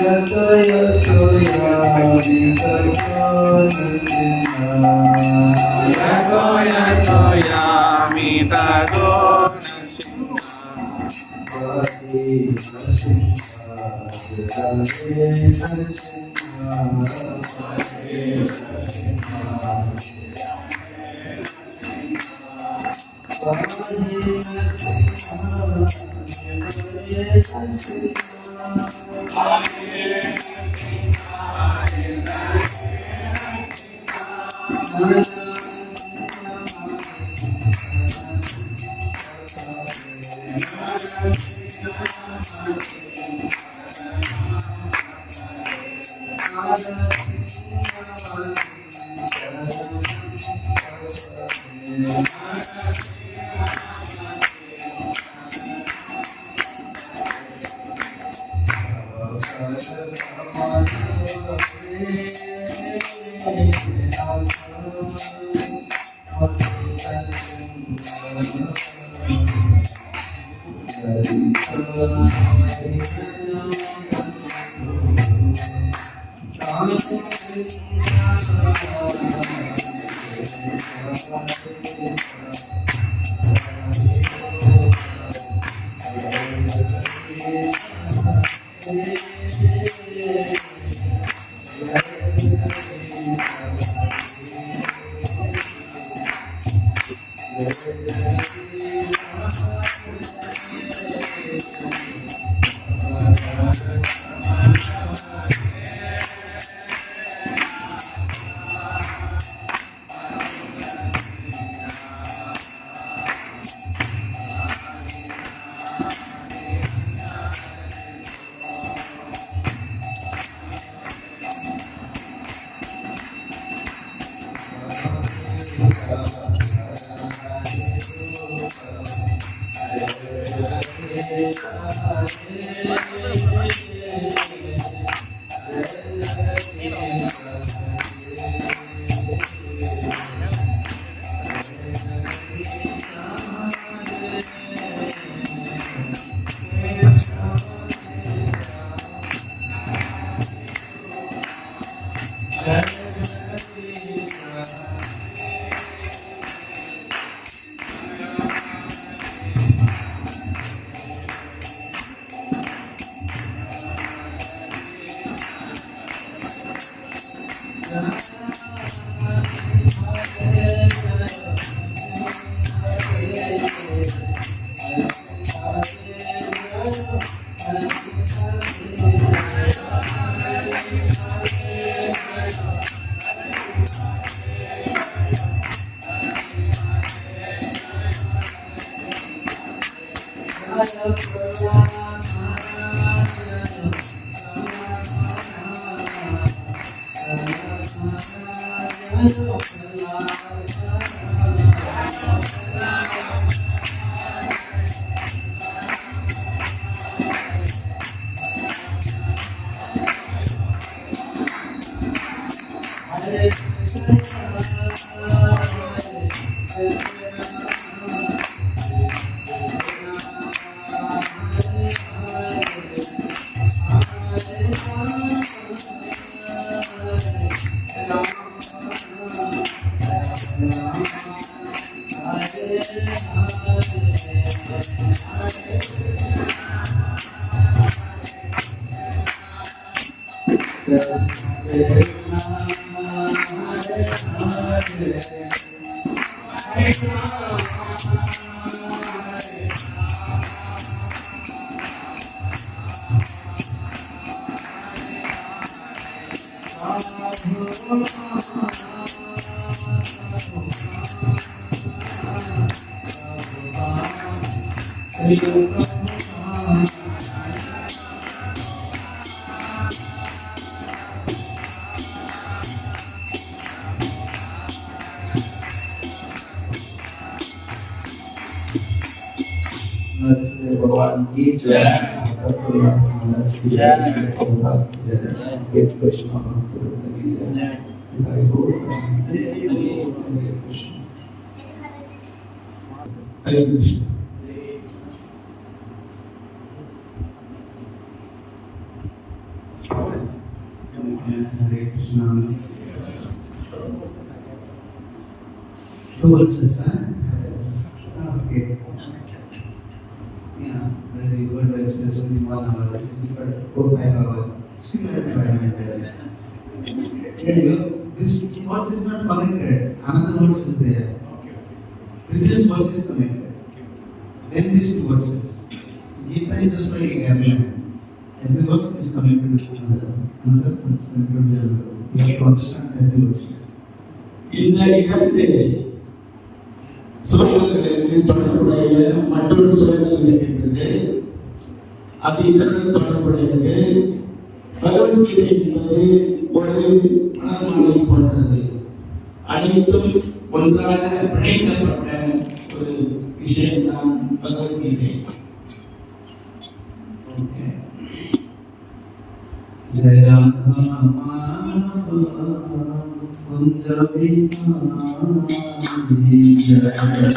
yato yato yamita gonasena yato yato yamita gonasena vasi nasinha jale nasinha vasi भगवान की जय कृष्ण हरे Krishna. Hare Krishna. Two verses, huh? Okay. Yeah, very good express in 1 hour. But 4-5 hours. Still I try my best. This verse is not connected. Another verse is there. Previous verse is connected. Then these two verses. Gita is just like a garland. Every verse is connected to another verse connected to another. You have to understand every verses. இந்த இரண்டு சுரங்களுக்கு தொடர்புடைய மற்றொரு சுரங்கள் இருக்கின்றது. அது இதனுடன் தொடர்புடையது. பகவத்கீதை என்பது ஒரு மலர்மாலை போன்றது. அனைத்தும் ஒன்றாக பிணைக்கப்பட்ட ஒரு விஷயம்தான் பகவத்கீதை. जय राधा कुंज बिहारी जय राधा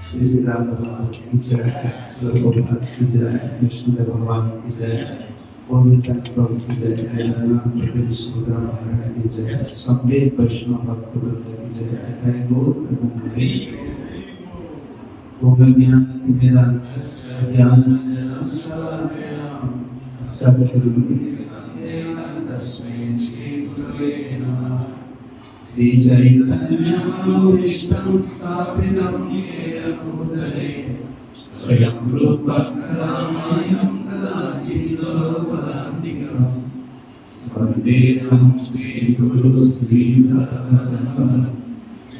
श्री राधा भगवान की जय, श्री गोपाल की जय, कृष्ण भगवान की जय, गोविंद प्रभु की जय, जय नारायण प्रदेश सुंदर की जय, सभी वैष्णव भक्त वृंद की जय, जय गौर प्रेमानंद भोग ज्ञान तिमिरांधस्य ज्ञानांजन शलाकया चक्षुरुन्मीलितं तस्मै श्री गुरवे नमः। श्री चैतन्य मनोभीष्टं स्थापितं येन भूतले स्वयं रूप कदामयं ददाति स्वपदान्तिकं। वन्देऽहं श्रीगुरु श्रीधरधरं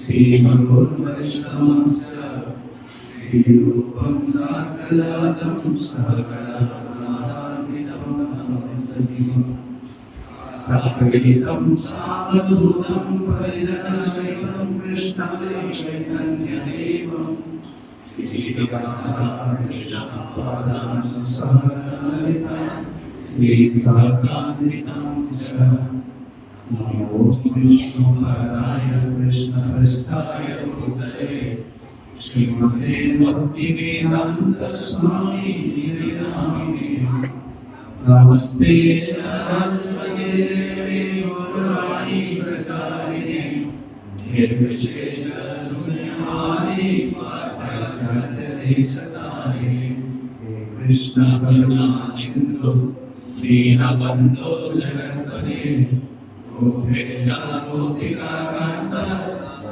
श्रीगुरुर्वैष्णवंश्च श्रीरूपं साग्रजातं सहगणरघुनाथान्वितं सजीवम् साद्वैतं सावधूतं परिजनसहितं कृष्णं चैतन्यदेवं नमो विष्णुपदाय कृष्णप्रस्थाय भूतले श्रीमते भक्तिवेदान्त स्वामी नामिने नमस्ते सरस्वती देवे गौरवाणी प्रचारिणे निर्विशेष शून्यवादी पार्थसारथिसकारिणे हे कृष्ण करुणा सिन्धु दीनबन्धो जगत्पते गोपेशा गोपिका कान्त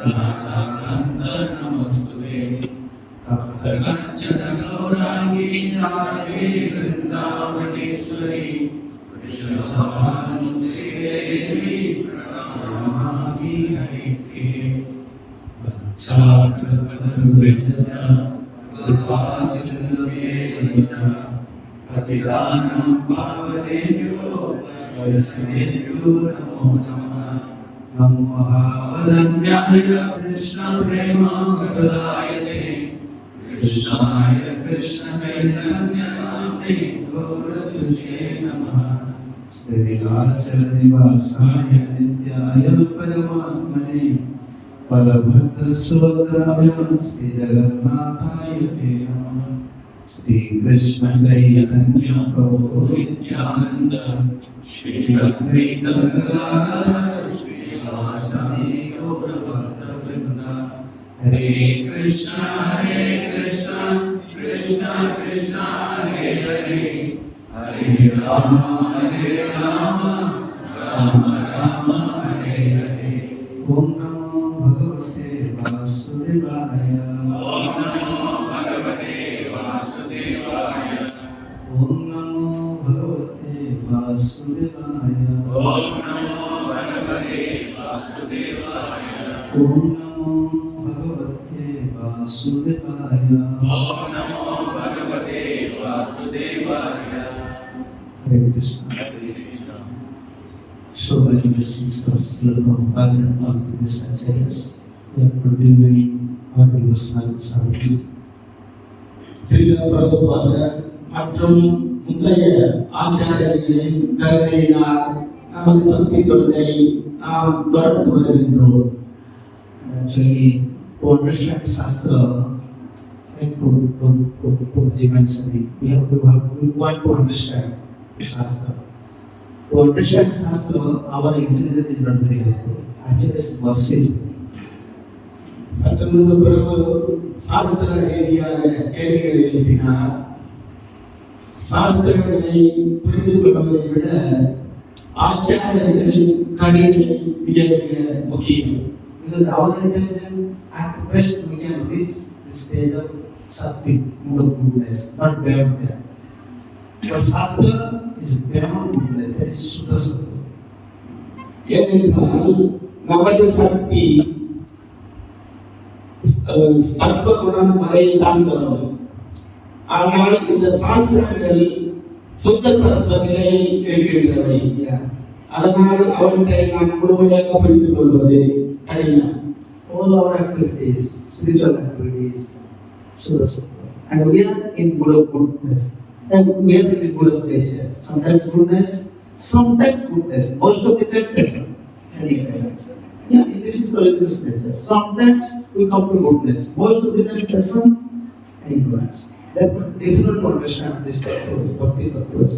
राधा कान्त नमोस्तुते तप्तकाञ्चन गौराङ्गी राधे वृन्दावनेश्वरी कृष्णसमानुते देवी प्रणमामि हरिप्रिये वत्साकृतपदुर्विजसा कृपासिन्धुभ्येव पतितानां पावनेभ्यो वैष्णवेभ्यो नमो नमः नमो महावदन्याय कृष्णप्रेमाप्रदायते कृष्णाय कृष्णचैतन्यनाम्ने गौरभुजे नमः श्रीविलासनिवासाय नित्याय परमात्मने बलभद्रसुभद्राभ्यां श्रीजगन्नाथाय ते नमः श्री कृष्ण चैतन्य प्रभु नित्यानंद श्री अद्वैत गदाधर श्रीवासादि गौर भक्तवृंद हरे कृष्ण कृष्ण कृष्ण हरे हरे हरे राम राम राम हरे हरे ओम नमो भगवते वासुदेवाय ओम नमो भगवते वासुदेवाय ओम नमो भगवते वासुदेवाय ओम नमो भगवते वासुदेवाय ओम नमो भगवते वासुदेवाय ओम नमो भगवते वासुदेवाय हरे Krishna So many blessings of Srila Prabhupada and all previous acharyas, they are producing our devotional service. Srila பிரபுபாதர் மற்றும் முந்தைய ஆச்சாரியர்களின் கருணையினால் நமது பக்தி தொண்டை நாம் தொடர்ந்து வருகின்றோம். And actually, to understand Shastra, like Prabhuji mentioned, we want to understand Shastra. To understand Shastra, our intelligence is not very helpful. Actually, it's mercy. சற்று முன்பு பிறகு சாஸ்திர ரீதியாக கேள்விகளை எழுப்பினார். சாஸ்திரங்களை புரிந்து கொள்வதை விட ஆச்சாரியர்களின் கருணை மிக மிக முக்கியம். Because our intelligence, at best, we can reach the stage of Sakti, mood of goodness, not beyond that. But Shastra is beyond goodness, that is Shuddha Sattva. ஏனென்றால் நமது சக்தி சத்வகுணம் வரையில் தான் வரும். ஆனால் இந்த சாஸ்திரங்கள் சுத்த சத்வ நிலையில் இருக்கின்றவை. அதனால் அவற்றை நாம் முழுமையாக புரிந்து கொள்வது கடினம். All our activities, spiritual activities, Shuddha Sattva. And we are in mood of goodness. And we are in mood of nature. Sometimes goodness, sometimes goodness. Most of the time, pleasant and ignorance. Yeah, this is the religious nature. Sometimes we come to goodness. Most of the time, pleasant and ignorance. Therefore, difficult to understand these tattwas, bhakti tattwas.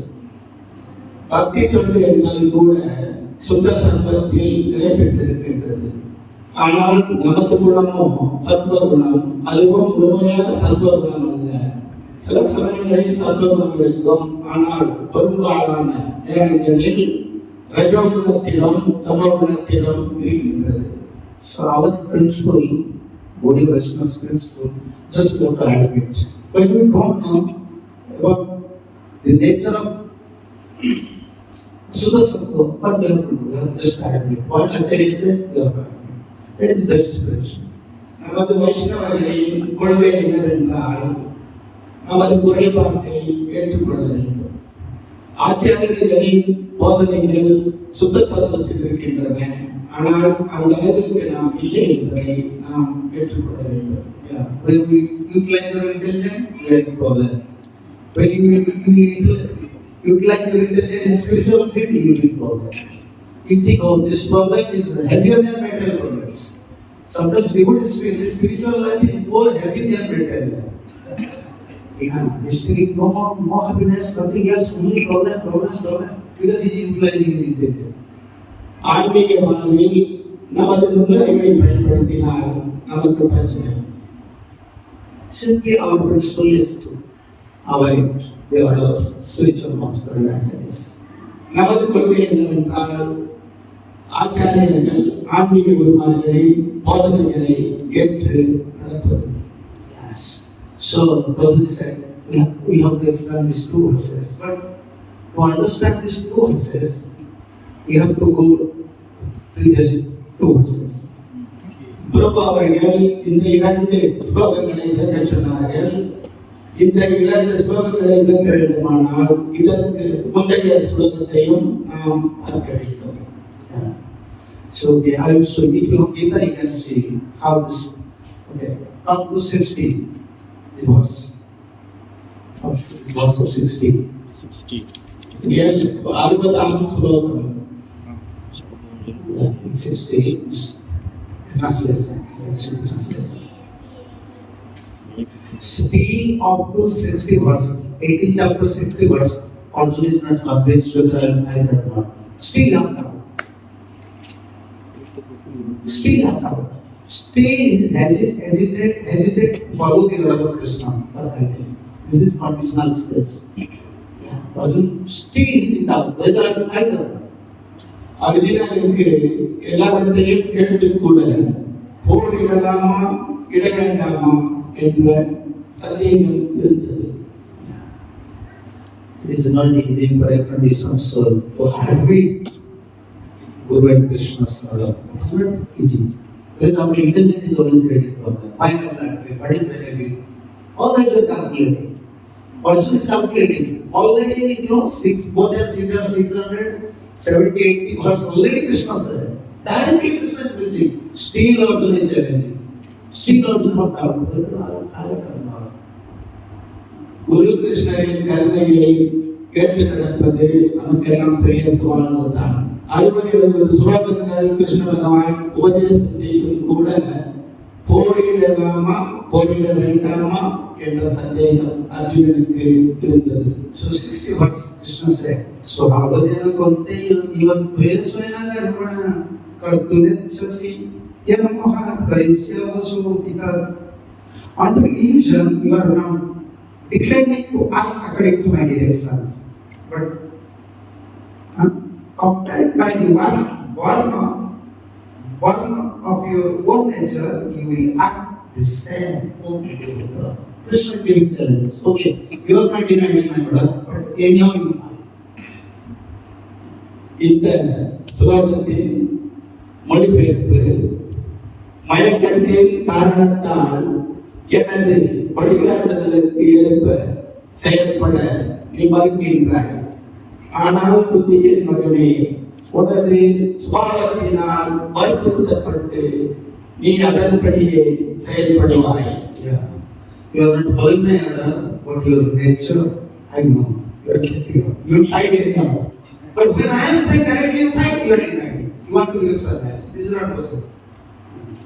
பக்தி தொண்டு என்பது கூட சுத்த சத்வத்தில் நிலை பெற்றிருக்கின்றது. ஆனால் நமது குணமோ சத்வ குணம், அதுவும் முழுமையாக சத்வ குணம் அல்ல. சில சமயங்களில் சத்வ குணம் இருக்கும், ஆனால் பெரும்பாலான நேரங்களில் ரஜோகுணத்திலும் தமோகுணத்திலும் இருக்கின்றது. So our principle, Gaudiya Vaishnava's principle, just want to admit. When we don't know about the nature of Shuddha Sattva, what we have to do? We have to just admit. What actually is there? We have to admit. That is the best principle. நமது வைஷ்ணவர்களின் கொள்கை என்னவென்றால் நமது குறைபாட்டை ஏற்றுக்கொள்ள வேண்டும். ஆச்சாரியர்களின் போதனைகள் சுத்த சத்தத்தில் இருக்கின்றன. ஆனால் அந்த அளவுக்கு நாம் இல்லை என்பதை நாம் ஏற்றுக்கொள்ள வேண்டும். Yeah. When you utilize your intelligence, you have a problem. When you utilize your intelligence in spiritual field, you will be problem. You think, oh, this problem is heavier than material problems. Sometimes we would feel the spiritual life is more heavy than material life. Yeah, mystery, no happiness, nothing else, only problem. Because he is utilizing his intelligence. ஆன்மீக வாழ்வில் நமது நுண்ணறிவை பயன்படுத்தினால் நமக்கு பிரச்சனை. Simply our principle is to avoid the order of spiritual master and acharyas. நமது கொள்கை என்னவென்றால் ஆச்சாரியர்கள் ஆன்மீக குருமார்களை போதனைகளை ஏற்று நடப்பது. Yes. So Prabhupada said we have to understand these two verses. But to understand these two verses, we have to go previous two verses. பிரபு அவர்கள் இந்த இரண்டு ஸ்லோகங்களை விளக்க சொன்னார்கள். இந்த இரண்டு ஸ்லோகங்களை விளக்க வேண்டுமானால் இதற்கு முந்தைய ஸ்லோகத்தையும் நாம் பார்க்க வேண்டும். So okay, I will show you. If you have Gita, you can see how this. Okay, come to 60. This verse. Verse of 60. 60 ஸ்லோகம். 60. Translation. Still up to 60 verse, 18 chapter 60 verse, Arjuna is not convinced whether I will find or not. Still up now. Still is hesitate to follow the order of Krishna. This is conditional stress. Arjuna still is in doubt whether I will find or not. அர்ஜுனனுக்கு எல்லாவற்றையும் கேட்டு கூட போரிடலாமா இட வேண்டாமா என்ற சந்தேகம் இருந்தது. It is not easy for a conditioned soul to habit Guru and Krishna's order. It's not easy. Because our intelligence is always ready for that. Why not that way? What is my habit? Always we are calculating. Also is calculating. Already, more than 600, 70, 80 verse already Krishna said. Directly Krishna is preaching. Still Arjuna is challenging. Still Arjuna not doubt whether I will or not. குரு கிருஷ்ணரின் கருணையை கேட்டு நடப்பது நமக்கெல்லாம் பெரிய சவால்தான். 60 ஸ்லோகங்கள் கிருஷ்ண பகவான் உபதேசம் செய்தும் கூட போரிடலாமா போரிட வேண்டாமா என்ற சந்தேகம் அர்ஜுனனுக்கு இருந்தது. So 60 verse Krishna said. So Bhagavad Gita even Tvesena Karmana Karturyachasi Yamahat Karisya Vasu Gita. Under illusion, you are now declining to act according to my direction. But compared by the born of your own nature, you will act the same. Krishna is giving challenges. Okay, you are not denying my order, but anyhow you are. இந்த ஸ்லோகத்தின் மொழிபெயர்ப்பு மயக்கத்தின் காரணத்தால் எனது வழிகாட்டுதலுக்கு ஏற்ப செயல்பட நீ மறுக்கின்றாய். ஆனால் குந்தியின் மகனே, உனது சுபாவத்தினால் வற்புறுத்தப்பட்டு நீ அதன்படியே செயல்படுவாய். You are not following my order, but your nature, I know. You fight anyhow. But when I am saying directly you fight, you are denying. You want to live service. This is not possible.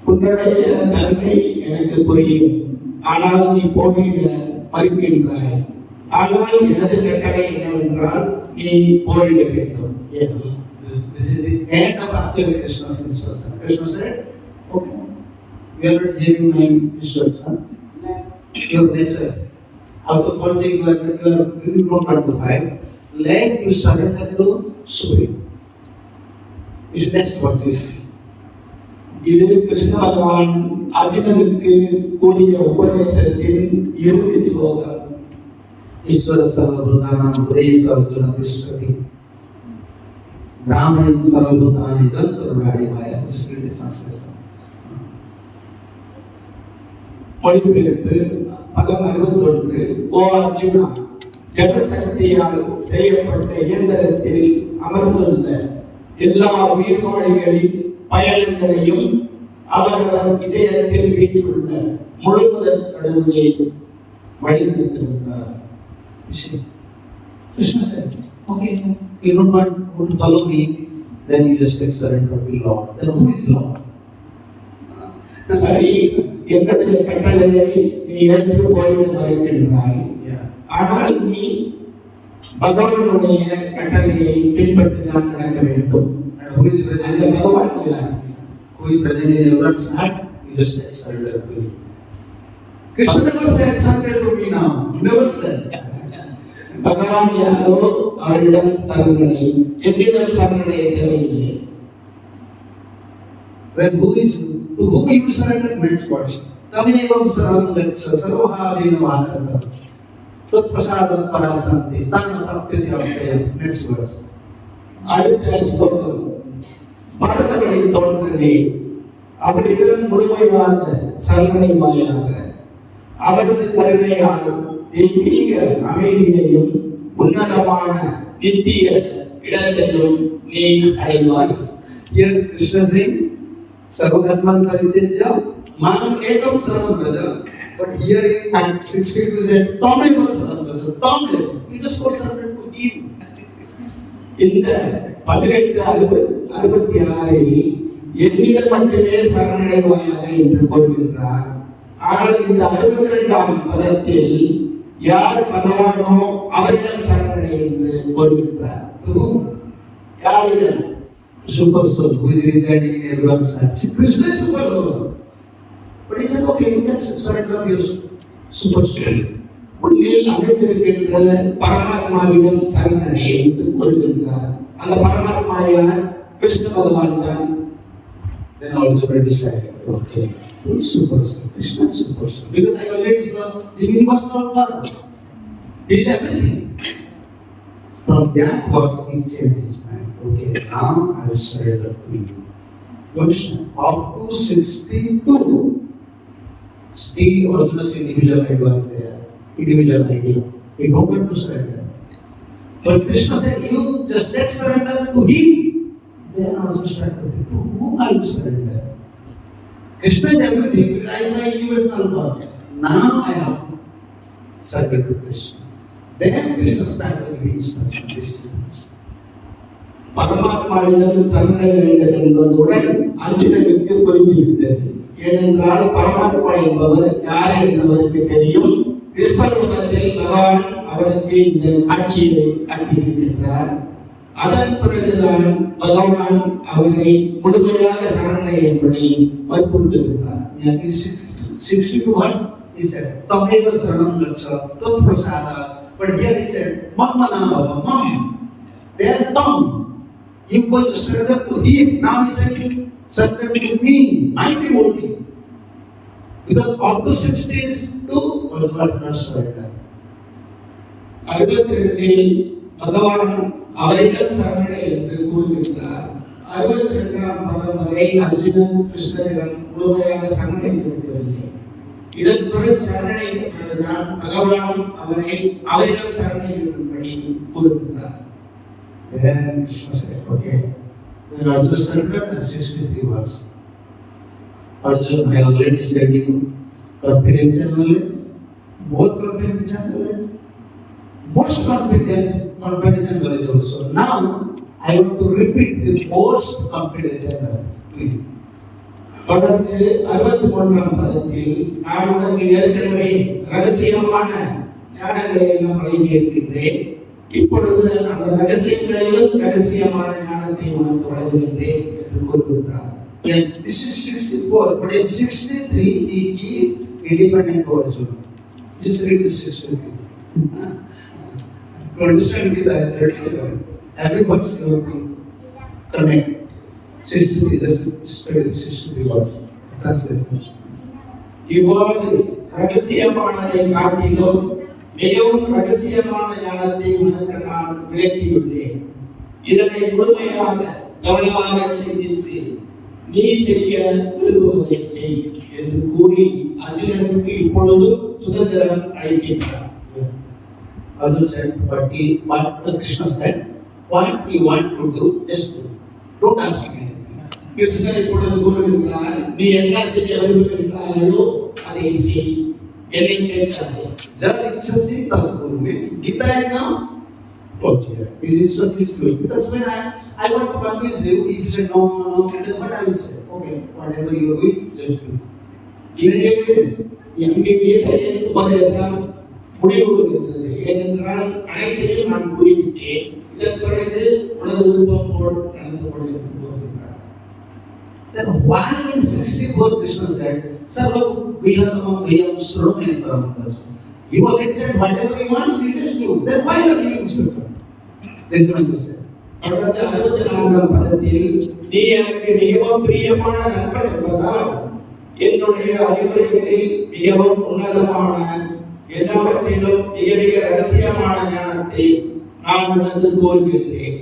உன்னுடைய தன்மை எனக்கு புரியும், ஆனால் நீ போரிட மறுக்கின்றாய். ஆனால் எனது கட்டளை என்னவென்றால் நீ போரிட வேண்டும். This is the end of actually Krishna's instruction. Krishna said, okay, you are not hearing my instruction. Your nature, out of all things you don't want to fight. Let you surrender to Supreme. It's next verse. இது கிருஷ்ண பகவான் அர்ஜுனனுக்கு கூறிய உபதேசத்தின் இறுதி ஸ்லோகம். ஈஸ்வர சர்வபூதானாம் உபதேச அர்ஜுன திஷ்டதி பிராமணன் சர்வபூதானி ஜந்தர்வாடி மாயா. This is the translation. மொழிபெயர்ப்பு பதம் 61. ஓ அர்ஜுனா, ஜடசக்தியால் செய்யப்பட்ட இயந்திரத்தில் அமர்ந்துள்ள எல்லா உயிர்வாழிகளின் பயணங்களையும் அவரவர் இதயத்தில் வீட்டுள்ள முழுமுதல் கடவுளை வழிநடத்திருக்கிறார். Krishna said, okay, you don't want to follow me, then you just take surrender to Lord. Then who is Lord? சரி, என்னுடைய கட்டளையை நீ ஏற்று போய்விட மறுக்கின்றாய். ஆனால் நீ பகவானுடைய கட்டளையை பின்பற்றி தான் நடக்க வேண்டும். Who is present அந்த in பகவான் யார்? who is present in everyone's heart? You just take surrender to him. Krishna never said surrender to me now. He never said. பகவான் யாரோ அவரிடம் சரணடை, என்னிடம் சரணடைய தேவையில்லை. Then who is to whom you surrender means what? Tamevam sarvam gaccha sarvabhavena vaharatah. Tat prasadam parasanti stana prapyati avate. Next verse. அடுத்த ஸ்லோகம். பரதவழி தோன்றலே அவரிடம் முழுமையாக சரணடைவாயாக. அவரது கருணையால் தெய்வீக அமைதியையும் உன்னதமான நித்திய இடத்தையும் நீ அடைவாய். Here Krishna saying, Sarvadharman Paritejya, Mam Ekam Sarvam Raja. But here in Act 62 said, Tameva Sarvam Raja. Tameva. You just got surrender to him. இந்த 18:66 என்னிடம் மட்டுமே சரணடைவாயாக என்று கூறுகின்றார். ஆனால் இந்த 62ஆம் பதத்தில் யார் பகவானோ அவரிடம் சரணடை என்று கூறுகின்றார். யாரிடம்? Super soul who is residing in everyone's heart. See, Krishna is super soul. But he said, okay, let's surrender your super soul. உன்னில் அமைந்திருக்கின்ற பரமாத்மாவிடம் சரணடை என்று கூறுகின்றார். அந்த பரமாத்மா யார்? கிருஷ்ண பகவான் தான். Then also I decided, okay, who is super soul? Krishna is super soul. Because I already saw the universal power. He is everything. From that verse, he changed his mind. Okay, now I will surrender to you. You understand? Up to 62, still Arjuna's individual idea was there. Individual idea. He don't want to surrender. But Krishna said, you just let's surrender to him. Then also surrender to whom I will surrender. Krishna is everything. Because I say universal power. Now I have surrendered to Krishna. Then Krishna started giving instructions. பரமாத்மாவிடம் சரணடைய வேண்டும் என்பதுடன் அர்ஜுனனுக்கு புரிந்துவிட்டது. ஏனென்றால் பரமாத்மா என்பவர் யார் என்று அவருக்கு தெரியும். விஸ்வரூபத்தில் பகவான் அவருக்கு இந்த காட்சியை காட்டியிருக்கின்றார். அதன் பிறகுதான் பகவான் அவரை முழுமையாக சரணடையும்படி வற்புறுத்துகின்றார். 62 verse, he said, Tameva Saranam Gaccha, Tat Prasada. But here he said, Mamma Namava, Mam. Their tongue. You was surrender to him. Now he said, surrender to me, my devotee. Because after 62, was not surrender. 62 பகவான் அவரிடம் சரணடை என்று கூறுகின்றார். 62ஆம் பதம் வரை அர்ஜுனன் கிருஷ்ணரிடம் முழுமையாக சரணடைந்திருக்கவில்லை. இதன் பிறகு சரணடைந்த பிறகுதான் பகவான் அவரிடம் சரணடையும்படி கூறுகின்றார். Then Krishna said, okay, when Arjuna surrendered, the 63 verse. Arjuna, I already said you confidential knowledge, more confidential knowledge, most confidential knowledge also. Now, I want to repeat the most confidential knowledge. Please. தொடர்ந்து 63ஆம் பதத்தில் நான் உனக்கு ஏற்கனவே ரகசியமான ஞானங்களை எல்லாம் வழங்கி இருக்கின்றேன். இப்பொழுது அந்த ரகசியங்களிலும் ரகசியமான ஞானத்தை உனக்கு வழங்குகின்றேன் என்று கூறுகின்றார். This is 64, but in 63 he gave independent to Arjuna. Just read this 63. To understand that every verse you have to connect. 63, just study the 63 verse. Translation. இவ்வாறு ரகசியமானதை காட்டிலும் மிகவும் ரகசியமான ஞானத்தை உனக்கு நான் விளக்கியுள்ளேன். இதனை முழுமையாக கவனமாக சிந்தித்து நீ செய்ய விரும்புவதை செய் என்று கூறி அர்ஜுனனுக்கு இப்பொழுது சுதந்திரம் அளிக்கின்றார். Arjuna said, what Krishna said, what you want to do, just do. Don't ask me anything. கிருஷ்ணர் இப்பொழுது கூறுகின்றார், நீ என்ன செய்ய விரும்புகின்றாயோ அதை செய், என்னை கேட்காதே. Jara Ichasi Tadguru means Gita is now taught here. His instruction is clear. Because when I want to convince you, if you say no, but I will say, okay, whatever you are doing, just do. இங்கே கீதையின் உபதேசம் முடிவுறுகின்றது. ஏனென்றால் அனைத்தையும் நான் கூறிவிட்டேன், இதன் பிறகு உனது விருப்பம் போல் நடந்து கொள்கின்றார். Then why in 64 Krishna said, Sarvam Vihamam Viham Sromani Paramahansa. You already said whatever he wants, you just do. Then why are you giving instruction? This is what you said. தொடர்ந்து 64ஆம் பதத்தில், நீ எனக்கு மிகவும் பிரியமான நண்பன் என்பதால் என்னுடைய அறிவுரைகளில் மிகவும் உன்னதமான எல்லாவற்றிலும் மிக மிக ரகசியமான ஞானத்தை நான் உனக்கு கூறுகின்றேன்.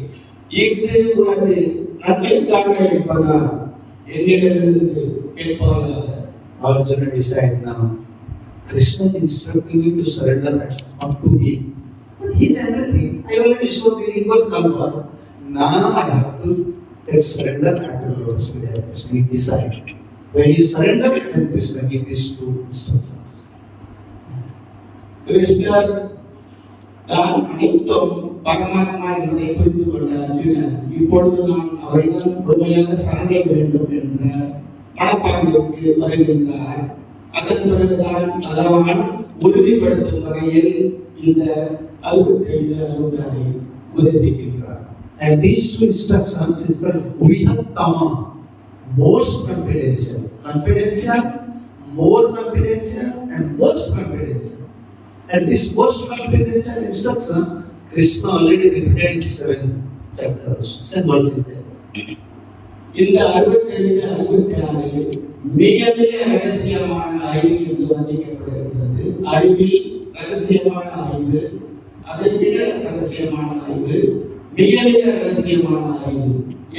இது உனது நன்மைக்காக என்பதால் என்னிடமிருந்து கேட்பாயாக. Arjuna decided now. Krishna is instructing me to surrender up to him. But he is everything. I already showed the inverse number. Now I have to surrender at the Lord's feet. Krishna decided. When he surrendered, then Krishna gave these two instructions. கிருஷ்ணர் தான் அனைத்தும் பரமாத்மா என்பதை புரிந்து கொண்ட அர்ஜுனன் இப்பொழுது நான் அவரிடம் முழுமையாக சரணடைய வேண்டும் என்ற மனப்பான்மைக்கு வருகின்றார். அதன் பிறகுதான் பகவான் உறுதிப்படுத்தும் வகையில் இந்த 65 அறுபதாரை உபதேசிக்கின்றார். And these two instructions is called Vihattama, most confidential. Confidential, more confidential, and most confidential. And this most confidential instruction, Krishna already repeated in 7 chapters. 7 verses there. இந்த 65 66 மிக மிக ரகசியமான அறிவு என்று வர்ணிக்கப்படுகின்றது. அறிவில் ரகசியமான அறிவு, அதை விட ரகசியமான அறிவு, மிக மிக ரகசியமான அறிவு.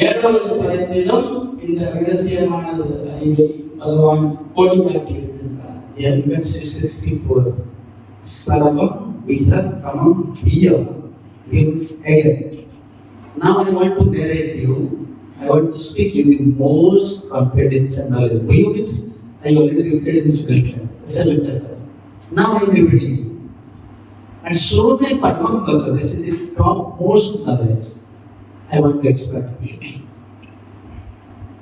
7வது பதத்திலும் இந்த ரகசியமான அறிவை பகவான் கோடி காட்டியிருக்கின்றார். Even 64. Sarvam Vihattamam Viham means again. Now I want to narrate you. I want to speak you with most confidence and knowledge. Viham means I already repeated in 7th chapter. Now I am repeating you. And Sromani Paramahansa, this is the topmost knowledge I want to explain.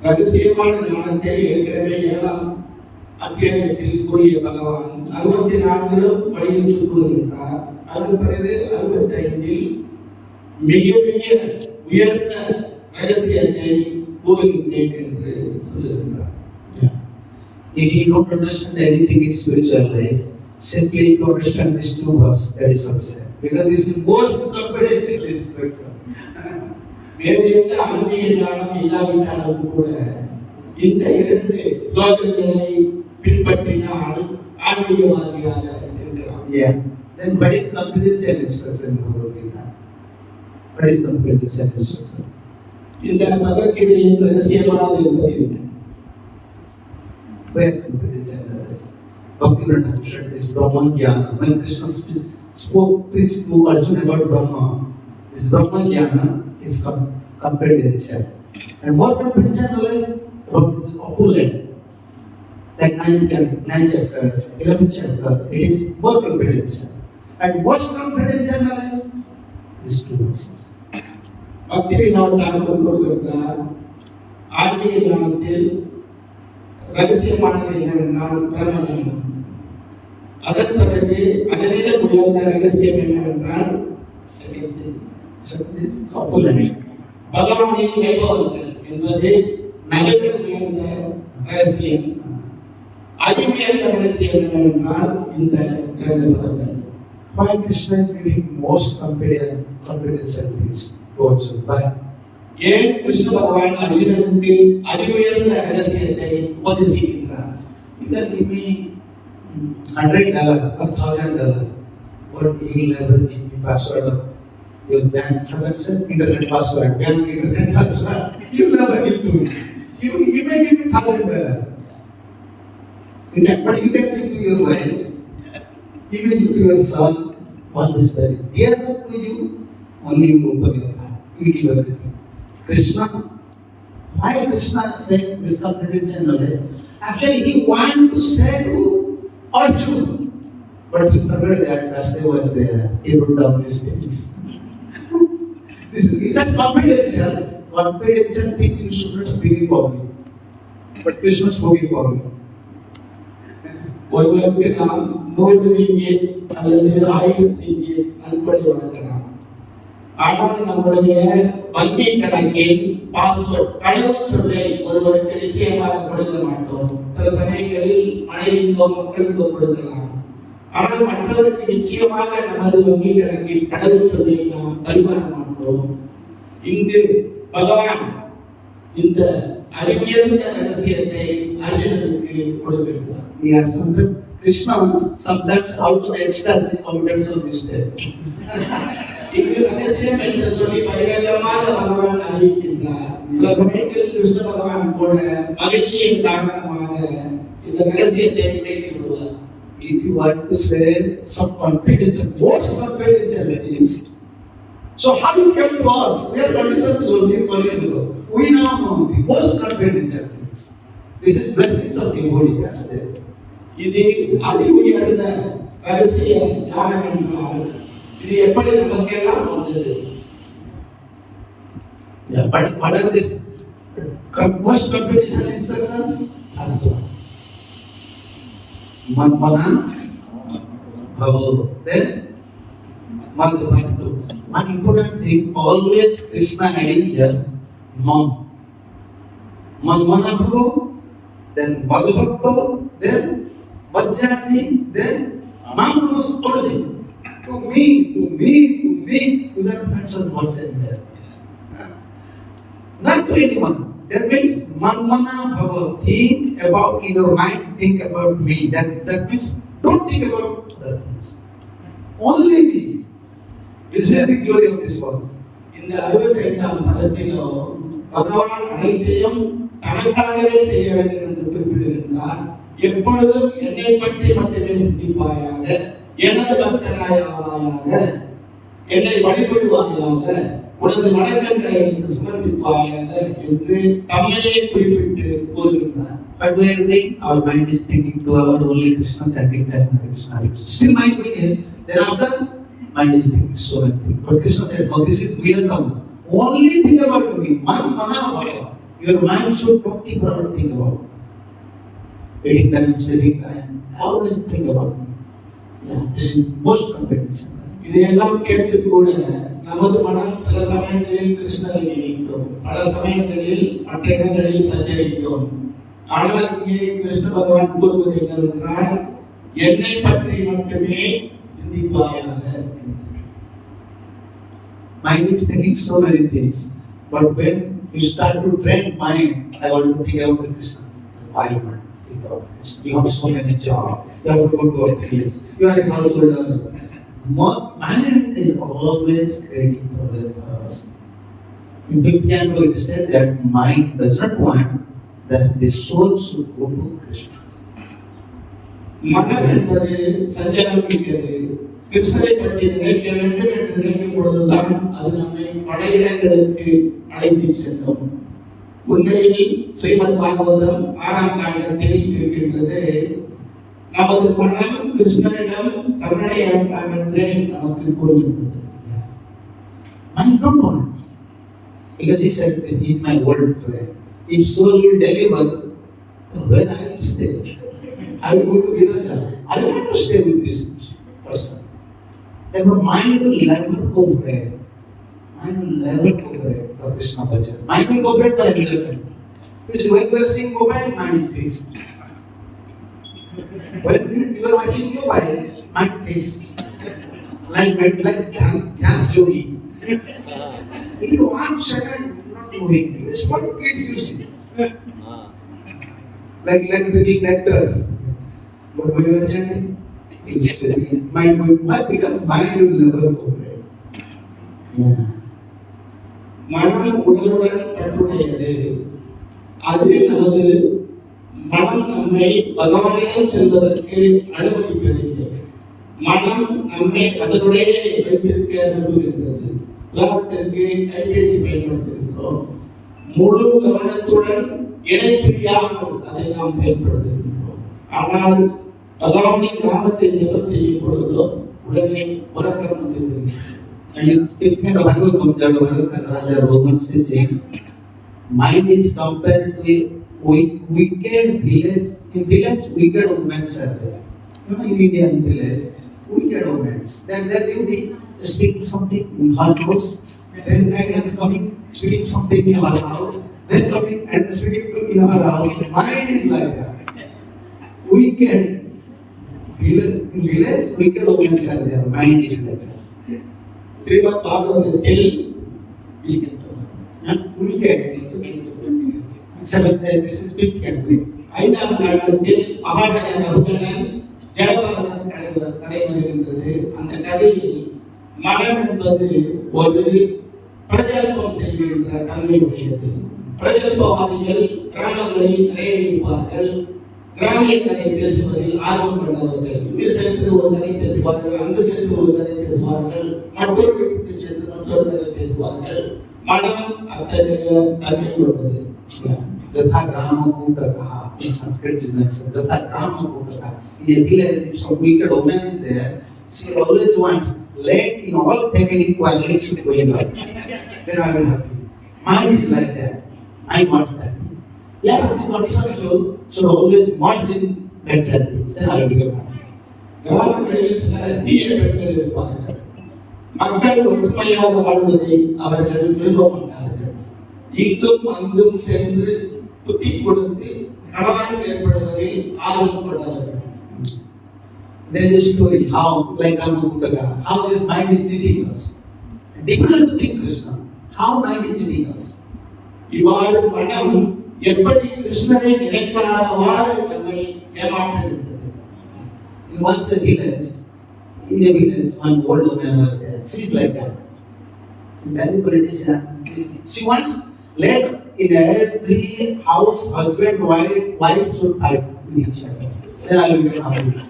ரகசியமான ஞானத்தை ஏற்கனவே 7ஆம் அத்தியாயத்தில் கூறிய பகவான் 64 வலியுறுத்தி கூறுகின்றார். அதன் பிறகு 65 மிக மிக உயர்ந்த ரகசியத்தை கூறுகின்றேன் என்று சொல்லுகின்றார். If you don't understand anything in spiritual life, simply if you understand these two verses, that is sufficient. Because this is most confidential instruction. வேறு எந்த ஆன்மீக ஞானம் இல்லாவிட்டாலும் கூட இந்த 2 ஸ்லோகங்களை பின்பற்றினால் ஆன்மீகவாதியாக இருக்கலாம். Yeah. Then what is confidential instruction in Bhagavad Gita? What is confidential instruction? இந்த பகவத்கீதையின் ரகசியமானது என்பது என்ன? Where confidential knowledge? Bhaktivinoda Thakur said this Brahman Jnana. When Krishna preached to Arjuna about Brahma, this Brahman Jnana is confidential. And more confidential knowledge about this opulent, like 9th chapter, 11th chapter, it is more confidential. And what's confidential knowledge? These two verses. Bhaktivinod Thakur கூறுகின்றார், ஆன்மீக ஞானத்தில் ரகசியமானது என்னவென்றால் பிரம்மஞானம். அதன் பிறகு அதனிட உயர்ந்த ரகசியம் என்னவென்றால் பகவானின் வைபவங்கள் என்பது நகர உயர்ந்த ரகசியம். அதிஉயர்ந்த ரகசியம் என்னவென்றால் இந்த 2 பதங்கள். Why Krishna is giving most confidential things towards you? Why? ஏன் கிருஷ்ண பகவான் அர்ஜுனனுக்கு அதிஉயர்ந்த ரகசியத்தை உபதேசிக்கின்றார்? You can give me $100 or $1,000, but you will never give me password of your bank transaction, internet password, bank internet password. You will never give to me. You may give me $1,000. But you can give to your wife, you may give to your son. One is very dear to you. Only you open your heart. You give everything. Krishna, why Krishna is saying this competence and knowledge? Actually, he wanted to say to Arjuna, but he forgot that Vasudeva was there. He wrote down these things. This is a confidential. Confidential things you should not speak in public. But Krishna spoke in public. ஒருவருக்கு நாம் 100 ringgit அல்லது 1000 ringgit நன்கொடை வழங்கலாம். ஆனால் நம்முடைய வங்கி கணக்கின் password கடவுச்சொல்லை ஒருவருக்கு நிச்சயமாக கொடுக்க மாட்டோம். சில சமயங்களில் மனைவிக்கோ மக்களுக்கோ கொடுக்கலாம். ஆனால் மற்றவருக்கு நிச்சயமாக நமது வங்கி கணக்கின் கடவுச்சொல்லை நாம் பரிமாற மாட்டோம். இங்கு பகவான் இந்த அறிவியல் ரகசியத்தை அர்ஜுனனுக்கு கொடுக்கிறார். Yes, Krishna sometimes out of ecstasy commits a mistake. இங்கு ரகசியம் என்று சொல்லி பகிரங்கமாக பகவான் அறிவிக்கின்றார். சில சமயங்களில் கிருஷ்ண பகவான் கூட மகிழ்ச்சியின் காரணமாக இந்த ரகசியத்தை விளைத்து விடுவார். If you want to say some confidential, most confidential things, so how you come to us? We are conditions only for you. We now know the most confidential things. This is blessings of the Holy Master. இது அதி உயர்ந்த ரகசிய ஞானம் என்றால் இது எப்படி நமக்கெல்லாம் வந்தது? Yeah, but what are these most confidential instructions? First one. Manmana Bhavo. Then Madhvatu. One important thing, always Krishna adding here, Mam. Manmana Bhavo, then Madhvatu, then Vajjati, then Mamnustorsi. To me. You have mentioned what's in there. Not to anyone. That means Manmana Bhava. Think about in your mind, think about me. That means don't think about other things. Only me. Is there the glory of this world? இந்த 65ஆம் பதத்திலோ பகவான் அனைத்தையும் தனக்காகவே செய்ய வேண்டும் என்று குறிப்பிடுகின்றார். எப்பொழுதும் என்னை பற்றி மட்டுமே சிந்திப்பாயாக, எனது பக்தனாய் ஆவாயாக, என்னை வழிபடுவாயாக, உனது வணக்கங்களை எனக்கு சமர்ப்பிப்பாயாக என்று தம்மையே குறிப்பிட்டு கூறுகின்றார். But where our mind is thinking to our only Krishna chanting time, Hare Krishna, Hare Krishna. Still mind going here. Thereafter, mind is thinking so many things. But Krishna said, "Oh, this is real come. Only think about me. Mana Bhava. Your mind should not think about. Eating time, sleeping time. Always think about me. Yeah, this is most confidence. இதையெல்லாம் கேட்டு கூட நமது மனம் சில சமயங்களில் கிருஷ்ணரை நினைக்கும், பல சமயங்களில் மற்ற இடங்களில் சஞ்சரிக்கும். ஆனால் இங்கே கிருஷ்ண பகவான் கூறுவது என்னவென்றால், என்னை பற்றி மட்டுமே சிந்திப்பாயாக. Mind is thinking so many things, but when you start to train mind, I want to think about Krishna. Why you want to think about Krishna? You have so many jobs. You have to go to office. You are a householder. Mind is always creating problems for us. In fact, we can go to say that mind does not want that the soul should go to Krishna. மனம் என்பது சஞ்சலமிக்கது. கிருஷ்ணரை பற்றி நினைக்க வேண்டும் என்று நினைக்கும் பொழுதுதான் அது நம்மை பல இடங்களுக்கு அழைத்து செல்லும். உண்மையில் ஸ்ரீமத் பாகவதம் 6ஆம் காண்டத்தில் இருக்கின்றது, நமது மனம் கிருஷ்ணரிடம் சரணடைய வேண்டாம் என்று நமக்கு கூறுகின்றது. Mind don't want. Because he said, he is my world friend. If soul will deliver, where I will stay? I will go to Viraja. I want to stay with this person. Therefore, mind will never cooperate. Mind will never cooperate for Krishna bhajan. Mind will cooperate for enjoyment. Because when we are seeing mobile, mind is fixed. When you are watching mobile, mind fixed. Like Dhyan Jogi. In 1 second, not moving. This is what kids you see. Like drinking nectar. But when you are chanting, it's mind will, because mind will never cooperate. Yeah. மனம் உடலுடன் பற்றுடையது. அது நமது மனம் நம்மை பகவானிடம் செல்வதற்கு அனுமதிப்பதில்லை. மனம் நம்மை அதனுடைய வைத்திருக்க விரும்புகின்றது. உதாரணத்திற்கு கைபேசி பயன்படுத்துகின்றோம். முழு கவனத்துடன் இடைபிரியாமல் அதை நாம் பயன்படுத்துகின்றோம். ஆனால் பகவானின் நாமத்தை ஜெபம் செய்யும் பொழுதோ உடனே உறக்கம் வந்துவிடுகிறது. And you think that Raja Roman says, mind is compared to a wicked village. In village, wicked women are there. You know, in Indian village, wicked women. Then there will be speaking something in her house, then again coming, speaking something in her house, then coming and speaking to in her house. Mind is like that. Wicked village, in village, wicked women are there. Mind is like that. Srimad பாகவதத்தில் this is big country. 5ஆம் காண்டத்தில் மகாராஜா அர்ஜுனன் ஜடபரதன் கதை வருகின்றது. அந்த கதையில் மனம் என்பது ஒரு பிரஜல்பம் செய்கின்ற தன்மை உடையது. பிரஜல்பவாதிகள் கிராமங்களில் நிறைய இருப்பார்கள். கிராமிய கதை பேசுவதில் ஆர்வம் கொண்டவர்கள். இங்கு சென்று ஒரு கதை பேசுவார்கள், அங்கு சென்று ஒரு கதை பேசுவார்கள், மற்றொரு வீட்டுக்கு சென்று மற்றொரு கதை பேசுவார்கள். மனம் அத்தகைய தன்மை கொண்டது. Jatha Grama Kutaka, in Sanskrit business, Jatha Grama Kutaka. In a village, if some wicked woman is there, she always wants, let in all family quarreling should go in her. Then I will happy. Mind is like that. I want that thing. Yeah, this condition should always merge in better things. Then I will become happy. கிராமங்களில் சில தீய பெண்கள் இருப்பார்கள். மக்கள் ஒற்றுமையாக வாழ்வதை அவர்கள் விரும்ப மாட்டார்கள். இங்கும் அங்கும் சென்று புத்தி கொடுத்து கலவரம் ஏற்படுவதில் ஆர்வம் கொண்டவர்கள். There is a story how, like Ramakutaka, how this mind is cheating us. Difficult to think, Krishna. How mind is cheating us. இவ்வாறு மனம் எப்படி கிருஷ்ணரை நினைக்காதவாறு நம்மை ஏமாற்றுகின்றது. In once a village, one old woman was there. She's like that. She's very politician. She wants let in every house, husband, wife should fight with each other. Then I will become happy.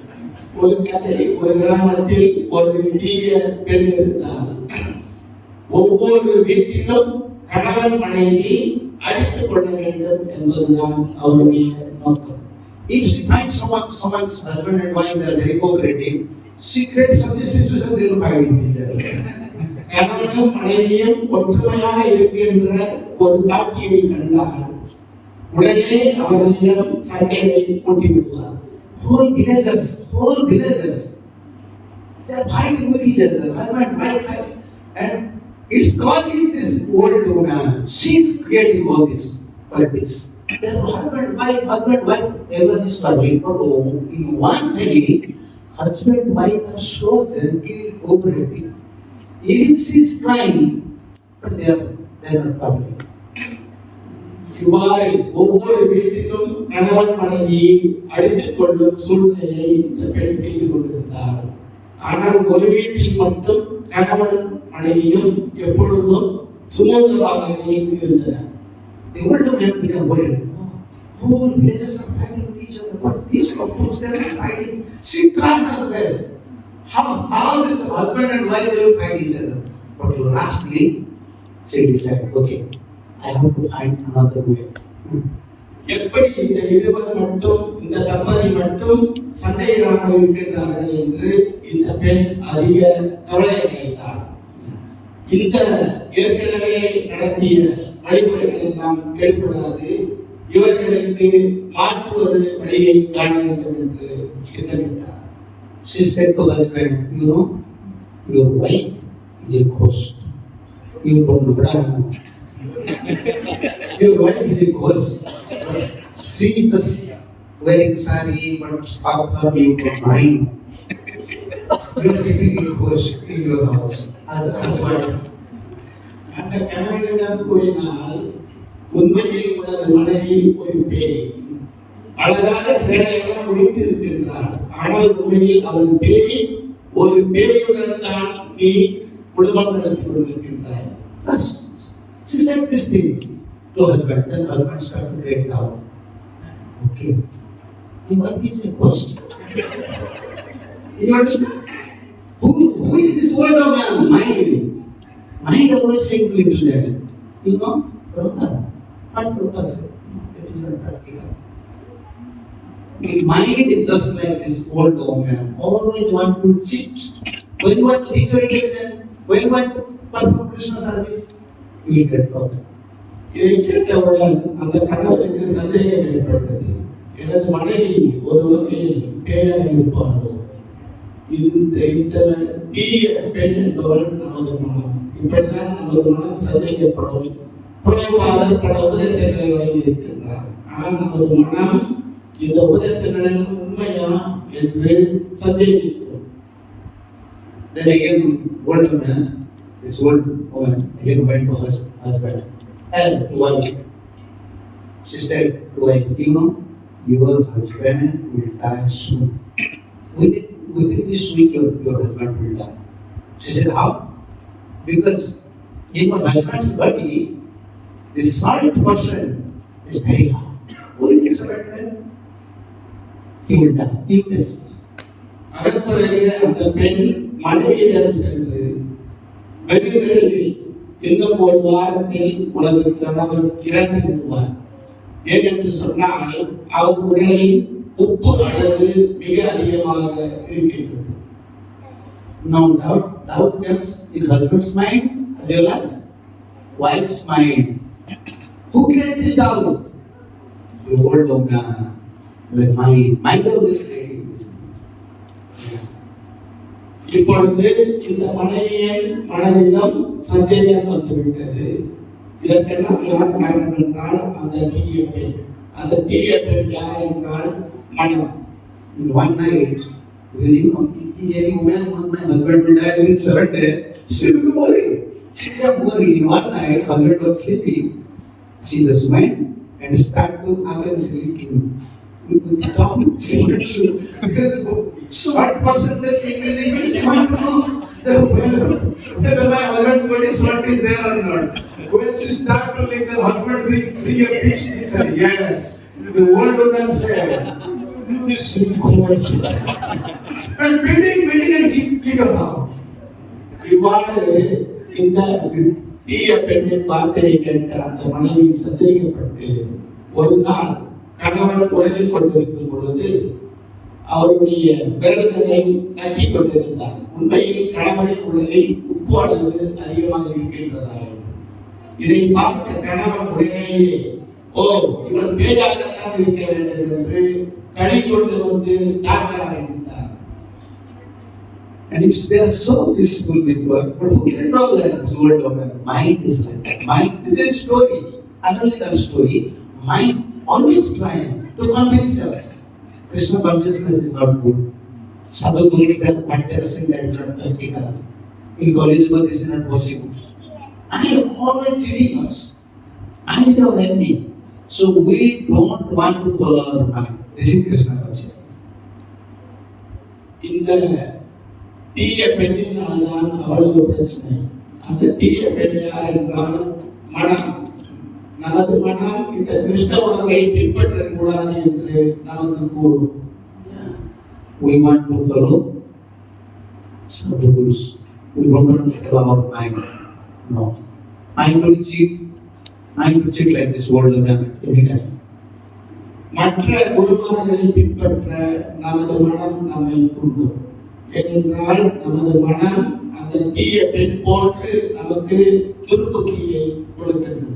ஒரு கதை, ஒரு கிராமத்தில் ஒரு தீய பெண் இருந்தார். ஒவ்வொரு வீட்டிலும் கணவன் மனைவி அடித்துக் கொள்ள வேண்டும் என்பதுதான் அவருடைய நோக்கம். If she finds someone's husband and wife, they are very cooperative. She creates such a situation, they will fight with each other. கணவனும் மனைவியும் ஒற்றுமையாக இருக்கின்ற ஒரு காட்சியை கண்டால் உடனே அவர்களிடம் சண்டையை கூட்டி விடுவார். Whole villagers, they are fighting with each other, husband, wife, and its cause is this old woman. She is creating all this politics. Then husband, wife, everyone is struggling. But in one family, husband, wife are so gentle, cooperative. Even she is crying, but they are not public. இவ்வாறு ஒவ்வொரு வீட்டிலும் கணவன் மனைவியை அடித்துக் கொள்ளும் சூழ்நிலையை இந்த பெண் செய்து கொண்டிருந்தார். ஆனால் ஒரு வீட்டில் மட்டும் கணவனும் மனைவியும் எப்பொழுதும் சுமூகமாகவே இருந்தனர். The older man become worried. Whole villagers are fighting with each other. But these couples, they are fighting. She tried her best. How this husband and wife will fight each other. But lastly, she decided, okay, I have to find another way. எப்படி இந்த இருவர் மட்டும், இந்த தம்பதி மட்டும் சண்டையிடாமல் இருக்கின்றார்கள் என்று இந்த பெண் அதிக கவலை அடைந்தார். இந்த ஏற்கனவே நடத்திய வழிமுறைகளை நாம் எடுக்கூடாது, இவர்களுக்கு மாற்று ஒரு வழியை காண வேண்டும் என்று திட்டமிட்டார். She said to husband, you know, your wife is a ghost. You don't know what I know. Your wife is a ghost. She is just wearing sari, but half her you don't mind. You are keeping a ghost in your house as a wife. அந்த கணவனிடம் கூறினால், உண்மையில் உனது மனைவி ஒரு பேய், அழகாக சேலையெல்லாம் முடித்து இருக்கின்றார். ஆனால் உண்மையில் அவள் பேய், ஒரு பேயுடன் தான் நீ குடும்பம் நடத்தி கொண்டிருக்கின்றாய். She said these things to husband. Then husband started to get down. Okay, your wife is a ghost. You understand? Who is this word of man? Mind always saying to intelligent. You know, Brahma. But purpose, it is not practical. The mind is just like this old woman, always want to cheat. When you want to be so intelligent, when you want to perform Krishna service, you will get problem. இதை கேட்டவுடன் அந்த கணவருக்கு சந்தேகம் ஏற்பட்டது. எனது மனைவி ஒரு வகையில் பேராக இருப்பாரோ, இந்த தீய பெண் என்பவள் நமது மனம். இப்படிதான் நமது மனம் சந்தேகப்படும். புலவாளர் பல உபதேசங்களை வழங்கியிருக்கின்றார். ஆனால் நமது மனம் இந்த உபதேசங்கள் உண்மையா என்று சந்தேகிக்கும். Then again, old man, this old woman, again went to her husband and wife. She said to wife, you know, your husband will die soon. Within this week, your husband will die. She said, how? Because in your husband's body, the salt percent is very high. Within this time, he will die. He will die. அதற்கு அந்த பெண் மனைவியிடம் சென்று வெகு விரைவில் இன்னும் ஒரு வாரத்தில் உனது கணவர் இறந்து விடுவார். ஏனென்று சொன்னால் அவர் உடலில் உப்பு அளவு மிக அதிகமாக இருக்கின்றது. Now doubt comes in husband's mind as well as wife's mind. Who created these doubts? The old woman, like mind always creating these things. இப்பொழுது இந்த மனைவியின் மனதிலும் சந்தேகம் வந்துவிட்டது. இதற்கெல்லாம் யார் காரணம் என்றால் அந்த தீய பெண். அந்த தீய பெண் யார் என்றால் மனம். In one night, any woman wants my husband to die within 7 days, she will worry. She will worry. In one night, husband was sleeping. She just went and started to again sleeping. With the tongue, because salt percentage increasing, she want to know whether my husband's body salt is there or not. When she started to think the husband bring a big stick, she said, yes. The old woman said, she calls. And beating and kick her out. இவ்வாறு இந்த தீய பெண்ணின் வார்த்தையை கேட்ட அந்த மனைவி சந்தேகப்பட்டு ஒரு நாள் கணவன் உடலில் கொண்டிருக்கும் பொழுது அவருடைய விரல்களை நக்கிக் கொண்டிருந்தார். உண்மையில் கணவனின் உடலில் உப்பு அளவு அதிகமாக இருக்கின்றதாகும். இதை பார்த்த கணவன் உடனேயே, ஓ இவன் பேராகத்தான் இருக்க வேண்டும் என்று கழி கொண்டு வந்து தாக்க ஆரம்பித்தார். And if they are so peaceful with work, but who can problems? Word of mind is like that. Mind is a story, analytical story. Mind always trying to convince us. Krishna consciousness is not good. Sadhu gurus that matter saying that is not practical. In college, but this is not possible. And always cheating us. And it's our enemy. So we don't want to follow our mind. This is Krishna consciousness. இந்த தீய பெண்ணினால்தான் அவ்வளவு பிரச்சனை. அந்த தீய பெண் யார் என்றால் மனம். நமது மனம் இந்த கிருஷ்ண உணர்வை பின்பற்றக்கூடாது என்று நமக்கு கூறும். We want to follow Sadhu Gurus. We don't want to follow our mind. No. Mind will cheat. Mind will cheat like this world of them every time. மற்ற குருமார்களை பின்பற்ற நமது மனம் நம்மை தூண்டும். ஏனென்றால் நமது மனம் அந்த தீய பெண் போன்று நமக்கு துர்புத்தியை கொடுக்கின்றது.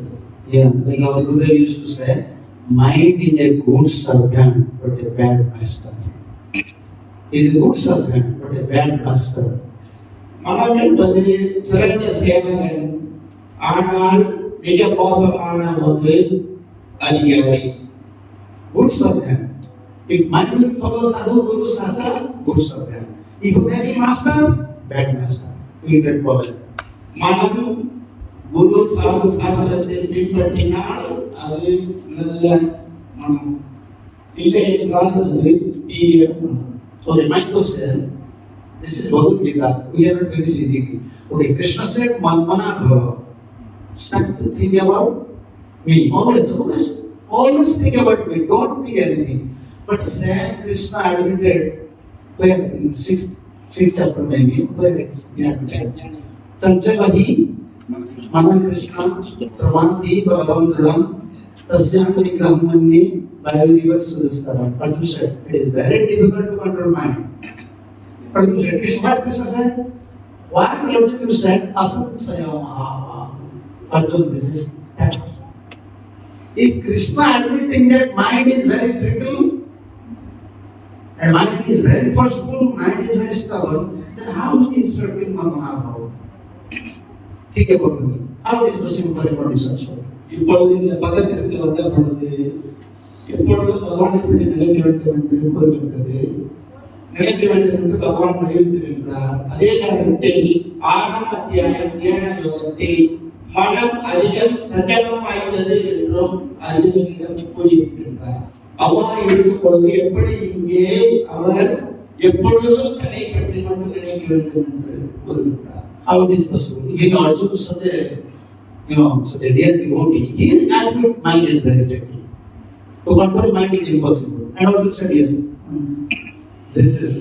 Yeah, like our Guru used to say, mind is a good servant but a bad master. He is a good servant but a bad master. மனம் என்பது சிறந்த சேவகன், ஆனால் மிக மோசமான ஒரு அதிகாரி. Good servant. If mind will follow Sadhu Guru Shastra, good servant. If very master, bad master. We will get problem. மனம் குரு சாது சாஸ்திரத்தை பின்பற்றினால் அது நல்ல மனம், இல்லை என்றால் அது தீய மனம். Okay, my question, this is Bhagavad Gita. We are not very easy. Okay, Krishna said, Manmana Bhava. Start to think about me. Always think about me. Don't think anything. But Sam Krishna admitted, where in sixth chapter maybe, where is he admitted? Chanchalahi, Manan Krishna, Pramanti, Bhagavan Dhulam, Tasyantu Nigraham Manni Biouniverse Sudhastara. Arjuna said, it is very difficult to control mind. Arjuna said, Krishna said, why don't you said Asat Saya Mahava? Arjuna, this is that. If Krishna admitting that mind is very fickle, and mind is very forceful, mind is very stubborn, then how is he instructing Mahabharata? Think about me. How is possible for a body such? இப்பொழுது இந்த பதத்திற்கு வந்த பொழுது எப்பொழுது பகவானை பற்றி நினைக்க வேண்டும் என்று கூறுகின்றது. நினைக்க வேண்டும் என்று பகவான் வலியுறுத்துகின்றார். அதே நேரத்தில் 6ஆம் அத்தியாயம் 7 யோகத்தில் மனம் அதிகம் சஞ்சலம் வாய்ந்தது என்றும் அர்ஜுனனிடம் கூறியிருக்கின்றார். அவ்வாறு இருக்கும் பொழுது எப்படி இங்கே அவர் எப்பொழுதும் தன்னை பற்றி மட்டும் நினைக்க வேண்டும் என்று கூறுகின்றார். How it is possible? Arjuna is such a dear devotee. His absolute mind is very fickle. To control mind is impossible. And Arjuna said, yes, this is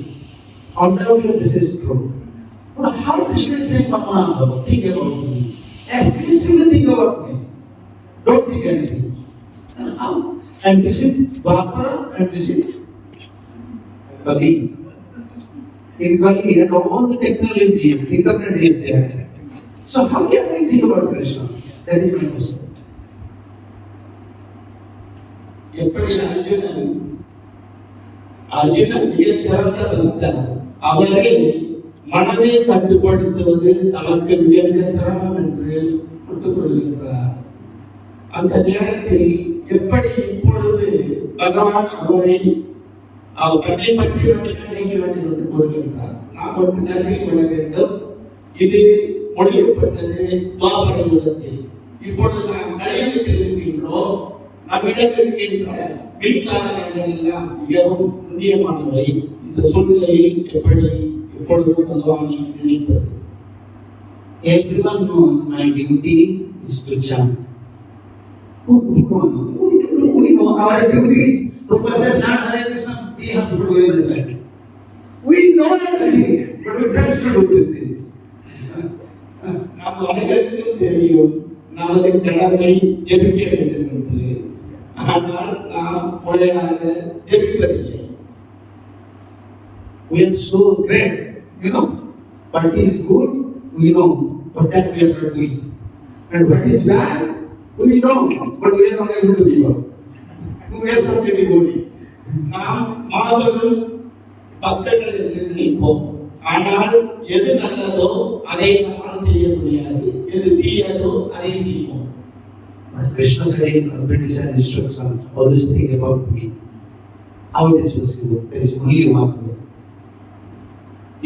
undoubtedly this is true. But how Krishna is saying, Mahabharata, think about me. Exclusively think about me. Don't think anything. And how? And this is Dwapara and this is Kali. In Kali, and all the technology, internet is there. So how can we think about Krishna? That is my question. எப்படி அர்ஜுனன் மிகச் சிறந்த பக்தர். அவரை மனதை கட்டுப்படுத்துவது நமக்கு மிக சிரமம் என்று ஒத்துக்கொள்கின்றார். அந்த நேரத்தில் எப்படி இப்பொழுது பகவான் அவரை தன்னை பற்றி மட்டும் நினைக்க வேண்டும் என்று கூறுகின்றார். நாம் ஒன்று கருத்தில் கொள்ள வேண்டும். இது மொழியப்பட்டது துவாபர யுகத்தில். இப்பொழுது நாம் கலியுகத்தில் இருக்கின்றோம். நம்மிடம் இருக்கின்ற மின்சாதனங்கள் எல்லாம் மிகவும் முக்கியமானவை. இந்த சூழ்நிலையில் எப்படி எப்பொழுதும் பகவானை நினைப்பது? Everyone knows my duty is to chant. We know our duty is Rupa said chant Hare Krishna, we have to do everything. We know everything, but we fail to do these things. நாம் அனைவருக்கும் தெரியும் நமது கடமை ஜெபிக்க வேண்டும் என்று. ஆனால் நாம் முறையாக ஜெபிப்பதில்லை. We are so great, what is good, we know, but that we are not doing. And what is bad, we know, but we are not able to give up. We are such a devotee. நாம் மாபெரும் பக்தர்கள் என்று நினைப்போம். ஆனால் எது நல்லதோ அதை நம்மால் செய்ய முடியாது, எது தீயதோ அதை செய்வோம். But Krishna said in British instruction, always think about me. How it is possible? There is only one way.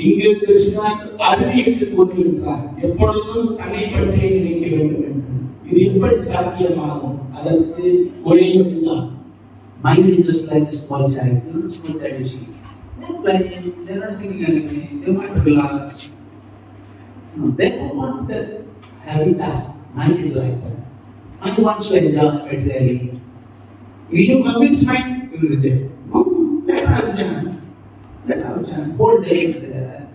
இங்கு கிருஷ்ணா அருதி என்று கூறுகின்றார். எப்பொழுதும் தன்னை பற்றி நினைக்க வேண்டும் என்று. இது எப்படி சாத்தியமாகும்? அதற்கு ஒரே வழிதான். Mind is just like a small child. Small child you see. They are playing, they are not thinking anything, they want to relax. They don't want to have a task. Mind is like that. Mind wants to enjoy materially. When you convince mind, you will reject. No, let I have chant. Let I have chant. Whole day is there.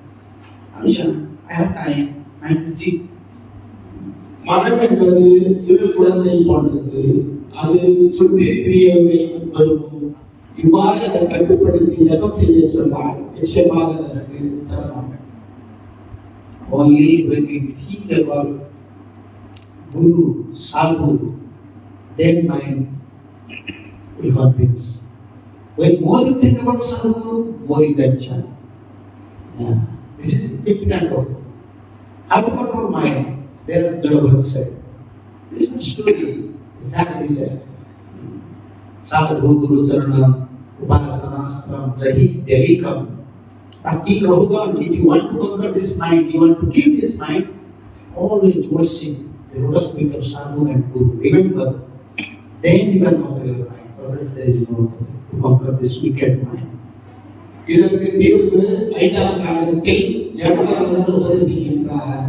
I will chant. I have time. I will see. மனம் என்பது சிறு குழந்தை போன்றது. அது சுற்றி திரியவை வரும். இவ்வாறு அதை கட்டுப்படுத்தி ஜபம் செய்ய சொன்னால் நிச்சயமாக அதற்கு சிரமம். Only when we think about Guru, Sadhu, then mind will convince. When more you think about Sadhu, more you can chant. Yeah. This is big control. How to control mind? There are Jadabhat said. This is a story. In fact, he said, Sadhu, Guru, Charana, Upasana, Astram, Zahi, Delhi come. King Rahugan, if you want to conquer this mind, you want to keep this mind, always worship the lotus feet of Sadhu and Guru. Remember, then you can conquer your mind. Otherwise, there is no way to conquer this wicked mind. இதற்கு தீர்வு 5ஆம் காலத்தில் ஜனவரதர் உபதேசிக்கின்றார்.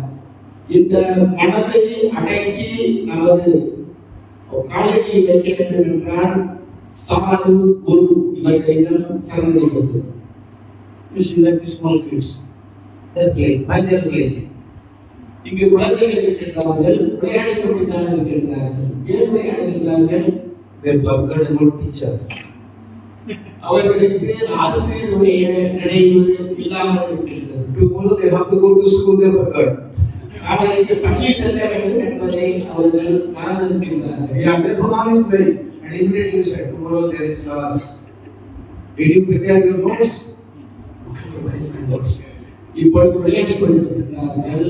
இந்த மனதை அடக்கி நமது காலடியில் வைக்க வேண்டும் என்றால் சாது குரு இவர்களிடம் சரணடைவது. You see like the small kids, they are playing. Why they are playing? இங்கு குழந்தைகள் இருக்கின்றார்கள், விளையாடிக் கொண்டுதான் இருக்கின்றார்கள். ஏன் விளையாடுகின்றார்கள்? they forgot about teacher. அவர்களுக்கு ஆசிரியருடைய நினைவு இல்லாமல் இருக்கின்றது. Tomorrow they have to go to school, they forgot. அவர்களுக்கு பள்ளி செல்ல வேண்டும் என்பதை அவர்கள் மறந்திருக்கின்றார்கள். Yeah, therefore now is very, and immediately you said, tomorrow there is class. Did you prepare your notes? இப்பொழுது விளையாடிக் கொண்டிருக்கிறார்கள்.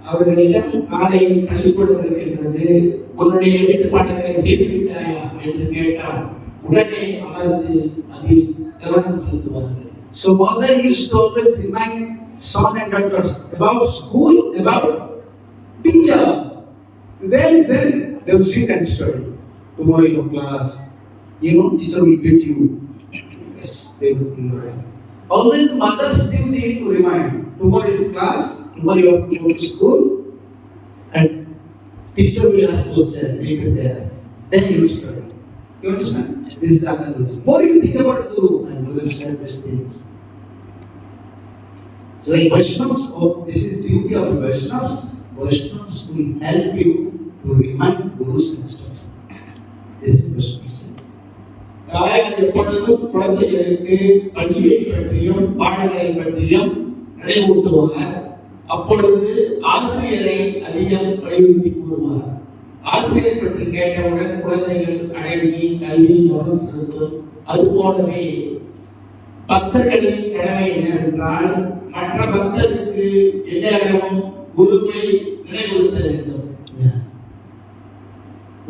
அவர்களிடம் நாளை பள்ளிக்கூடம் இருக்கின்றது, உன்னுடைய வீட்டு பாடங்களை செய்து விட்டாயா என்று கேட்டால் உடனே அமர்ந்து அதில் கவனம் செலுத்துவார்கள். So mother used to always remind son and daughters about school, about teacher. Then they will sit and study. Tomorrow your class, teacher will beat you. Yes, they will be right. Always mothers duty to remind. Tomorrow is class, tomorrow you have to go to school, and teacher will ask questions, make it there. Then you will study. You understand? This is another reason. More you think about Guru, and Guru will say these things. So like Vaishnavas, this is duty of the Vaishnavas. Vaishnavas will help you to remind Guru's instructions. This is Vaishnavas. தாயார் எப்பொழுதும் குழந்தைகளுக்கு பள்ளியை பற்றியும் பாடங்களை பற்றியும் நினைவூட்டுவார். அப்பொழுது ஆசிரியரை அதிகம் வலியுறுத்தி கூறுவார். ஆசிரியர் பற்றி கேட்டவுடன் குழந்தைகள் அடங்கி கல்வியில் கவனம் செலுத்தும். அதுபோலவே பக்தர்களின் கடமை என்னவென்றால் மற்ற பக்தருக்கு எந்நேரமும் குருவை நினைவுறுத்த வேண்டும்.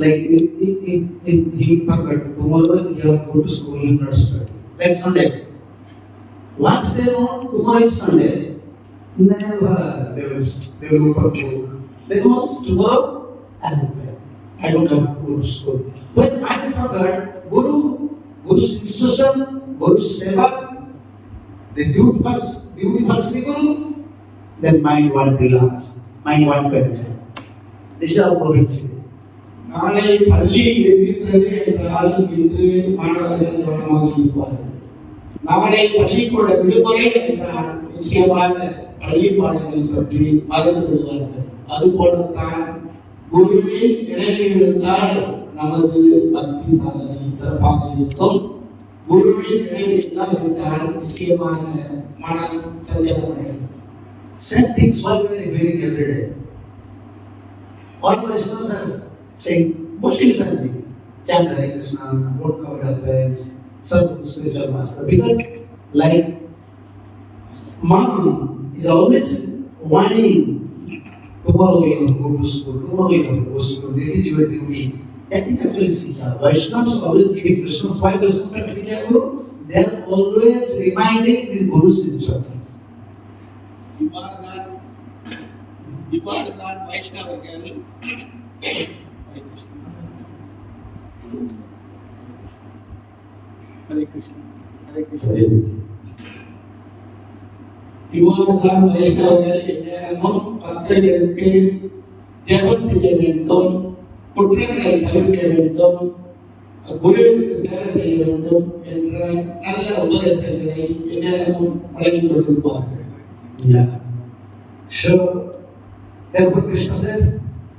Like if he forgot, tomorrow you have to go to school and not study. Like Sunday. Once they know tomorrow is Sunday, never they will open book. They know tomorrow I don't have to go to school. When I forgot Guru's instruction, Guru's seva, the beautiful Sri Guru, then mind won't relax, mind won't enjoy. This is our province. நாளை பள்ளி இருக்கின்றது என்றால் இன்று மாணவர்கள் கவனமாக இருப்பார்கள். நாளை பள்ளிக்கூட விடுமுறை என்றால் நிச்சயமாக பள்ளி பாடங்களை பற்றி மறந்து விடுவார்கள். அதுபோலத்தான் குருவின் நிலையில் இருந்தால் நமது பக்தி சாதனை சிறப்பாக இருக்கும். குருவின் நிலையில் இல்லாவிட்டால் நிச்சயமாக மனம் சந்தேகமடையும். Same things what we are hearing every day. All Vaishnavas are saying, mostly Sunday, chant Hare Krishna, don't cover our face, serve the spiritual master. Because like mom is always warning, tomorrow you have to go to school, tomorrow you have to go to school, that is your duty. That is actually Sikha. Vaishnavas always giving Krishna, why Vaishnavas are Sikha Guru? They are always reminding the Guru's instructions. இவ்வாறுதான் வைஷ்ணவர்கள் ஹரே கிருஷ்ணா ஹரே கிருஷ்ணா இவ்வாறுதான் வைஷ்ணவர்கள் எந்நேரமும் பக்தர்களுக்கு ஜெபம் செய்ய வேண்டும், குற்றங்களை தவிர்க்க வேண்டும், குருவிற்கு சேவை செய்ய வேண்டும் என்ற நல்ல உபதேசங்களை எந்நேரமும் வழங்கிக் கொண்டிருப்பார்கள். Yeah. Sure. Therefore Krishna said,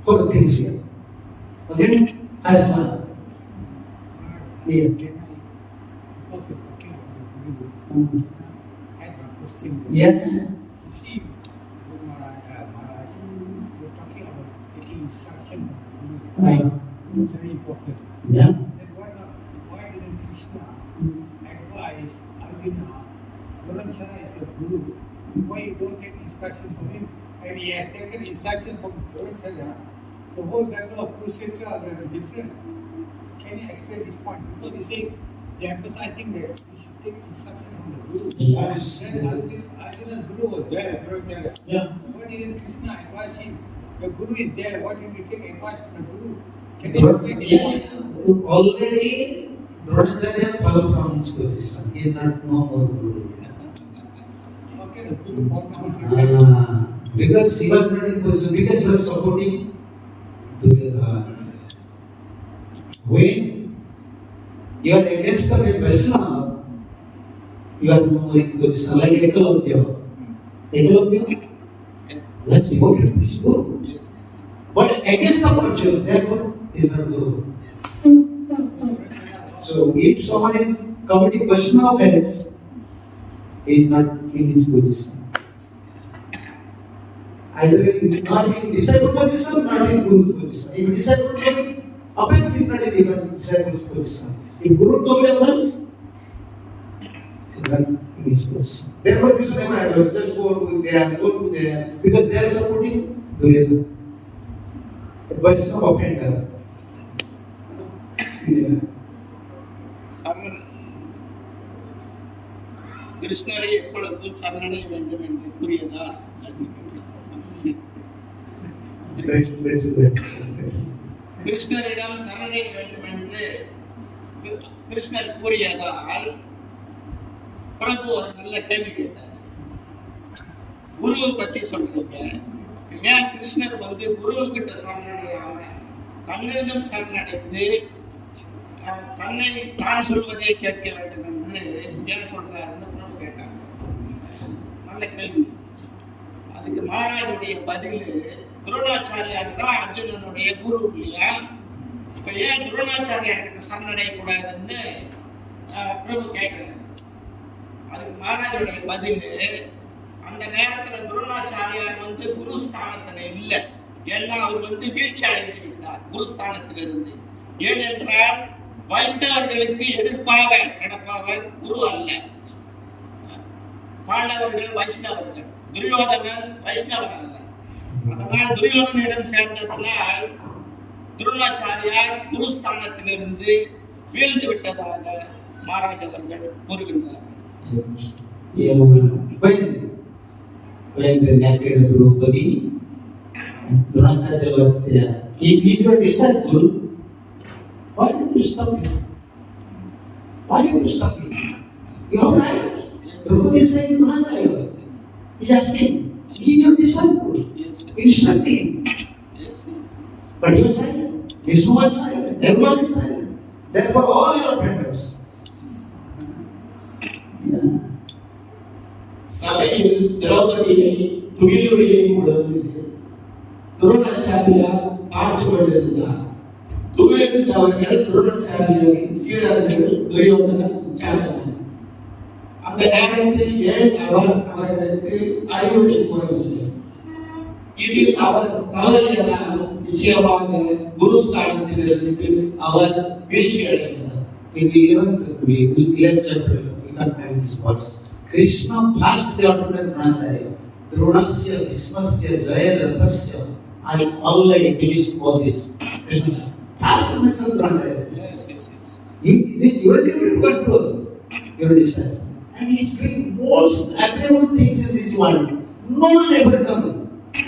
put the things here. Okay? As one. Yeah. Yeah. See, Maharaj, you're talking about taking instruction from Guru. Right. It's very important. Yeah. Then why didn't Krishna advise Arjuna, Yoramchara is your Guru, why you don't take instruction from him? And he has taken instruction from Yoramchara, the whole battle of Kurukshetra are different. Can you explain this point? Because you say, you're emphasizing that we should take instruction from the Guru. Yes. Then Arjuna's Guru was there, Yoramchara. Yeah. Why didn't Krishna advise him? The Guru is there, why didn't you take advice from the Guru? Can you explain this point? Already Dronacharya fell from his position. He is not no more Guru. Okay, the Guru fought Because he was not in position, because he was supporting Duryodhana. When you are against the Vaishnava, you are no more in position, like Ekalavya. Ekalavya, that's important, he's Guru. But against the Arjuna, therefore, he is not Guru. So if someone is committing personal offense, he is not in his position. Either not in disciple position, not in guru's position. If disciple commit offense, is not in disciple's position. If guru commit offense, is not in his position. Therefore, Krishna never advised, just go to there, because they are supporting Duryodhana, a personal offender. Yeah. கிருஷ்ணரை எப்பொழுதும் சரணடைய வேண்டும் என்று கூறியதா? கிருஷ்ணரிடம் சரணடைய வேண்டும் என்று கிருஷ்ணர் கூறியதால் பிரபு ஒரு நல்ல கேள்வி கேட்டார். குருவை பற்றி சொல்றீங்க, ஏன் கிருஷ்ணர் குரு கிட்ட சரணடையாம தன்னிடம் சரணடைந்து தன்னை தான் சொல்வதை கேட்க வேண்டும் என்று ஏன் சொல்றாருன்னு பிரபு கேட்டார். நல்ல கேள்வி. அதுக்கு மகாராஜுடைய பதில், துரோணாச்சாரியார் தான் அர்ஜுனனுடைய குரு இல்லையா, இப்ப ஏன் துரோணாச்சாரியாருக்கு சரணடைய கூடாதுன்னு பிரபு கேட்கிறார். அதுக்கு மகாராஜுடைய பதில், அந்த நேரத்துல துரோணாச்சாரியார் குரு ஸ்தானத்துல இல்லை, ஏன்னா அவர் வீழ்ச்சி அடைந்து விட்டார் குரு ஸ்தானத்திலிருந்து. ஏனென்றால் வைஷ்ணவர்களுக்கு எதிர்ப்பாக நடப்பவர் குரு அல்ல. பாண்டவர்கள் வைஷ்ணவர்கள், துரியோதனன் வைஷ்ணவன் அல்ல. அதனால் துரியோதனிடம் சேர்ந்ததனால் துரோணாச்சாரியார் குரு ஸ்தானத்திலிருந்து வீழ்ந்து விட்டதாக மகாராஜ் அவர்கள் கூறுகின்றனர். When the naked Draupadi, Dronacharya was there. If he is your disciple, why don't you stop him? Why don't you stop him? You are right. Draupadi is saying Dronacharya. He is asking, he is your disciple. Instruct him. But he was silent. Vishnu was silent. Everyone is silent. Therefore, all your offenders. Yeah. சபையில் திரௌபதியை துகிலுரியும் பொழுது துரோணாச்சாரியார் பார்த்து கொண்டிருந்தார். துகிலுண்டவர்கள் துரோணாச்சாரியாரின் சீடர்கள், துரியோதனன், சாந்தனன். அந்த நேரத்தில் ஏன் அவர் அவர்களுக்கு அறிவுரை கூறவில்லை? இதில் அவர் தவறியதால் நிச்சயமாக குருஸ்தானத்திலிருந்து அவர் வீழ்ச்சி அடைந்தார். In the 11th chapter, we can find this words. Krishna passed the order to Dronacharya. Dronasya, Bhismasya, Jayadrattasya. I already finished all this. Krishna passed the message of Dronacharya. Yes. You are able to control your desires. And he is doing most admirable things in this world. No one ever done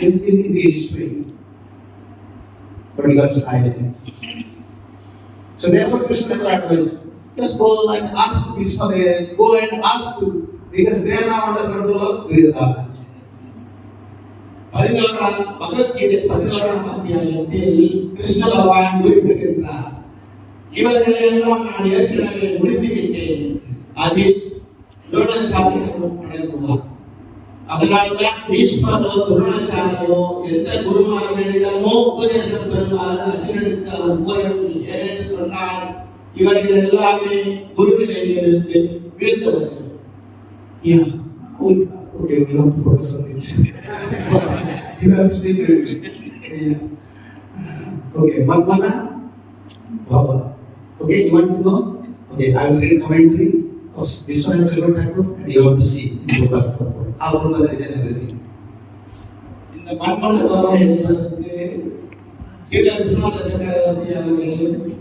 in the history. But he got silent. So therefore Krishna never advised, just go and ask Bhisma, go and ask to, because they are now under control of Duryodhana. 11ஆம் பகவத்கீதை 11ஆம் அத்தியாயத்தில் கிருஷ்ண பகவான் குறிப்பிடுகின்றார், இவர்களை எல்லாம் நான் ஏற்கனவே முடித்துவிட்டேன். அதில் துரோணாச்சாரியரும் அடங்குவார். அதனால்தான் பீஷ்மரோ துரோணாச்சாரியோ எந்த குருமார்களிடமோ உபதேசம் பெறுமாறு அர்ஜுனனுக்கு அவர் கூறவில்லை. ஏனென்று சொன்னால் இவர்கள் எல்லாமே குருநிலையிலிருந்து வீழ்ந்தவர்கள். Yeah. Okay, we have to focus on it. You have to speak English. Yeah. Okay, Madhvana? Bhava. Okay, you want to know? Okay, I will read commentary of Vishwanath Chakravarti Thakur and you have to see in the class purport. How Prabhupada written everything. இந்த மன்மன பவம் என்பதற்கு சில விஸ்வநாத சக்கரவர்த்தி அவர்களின்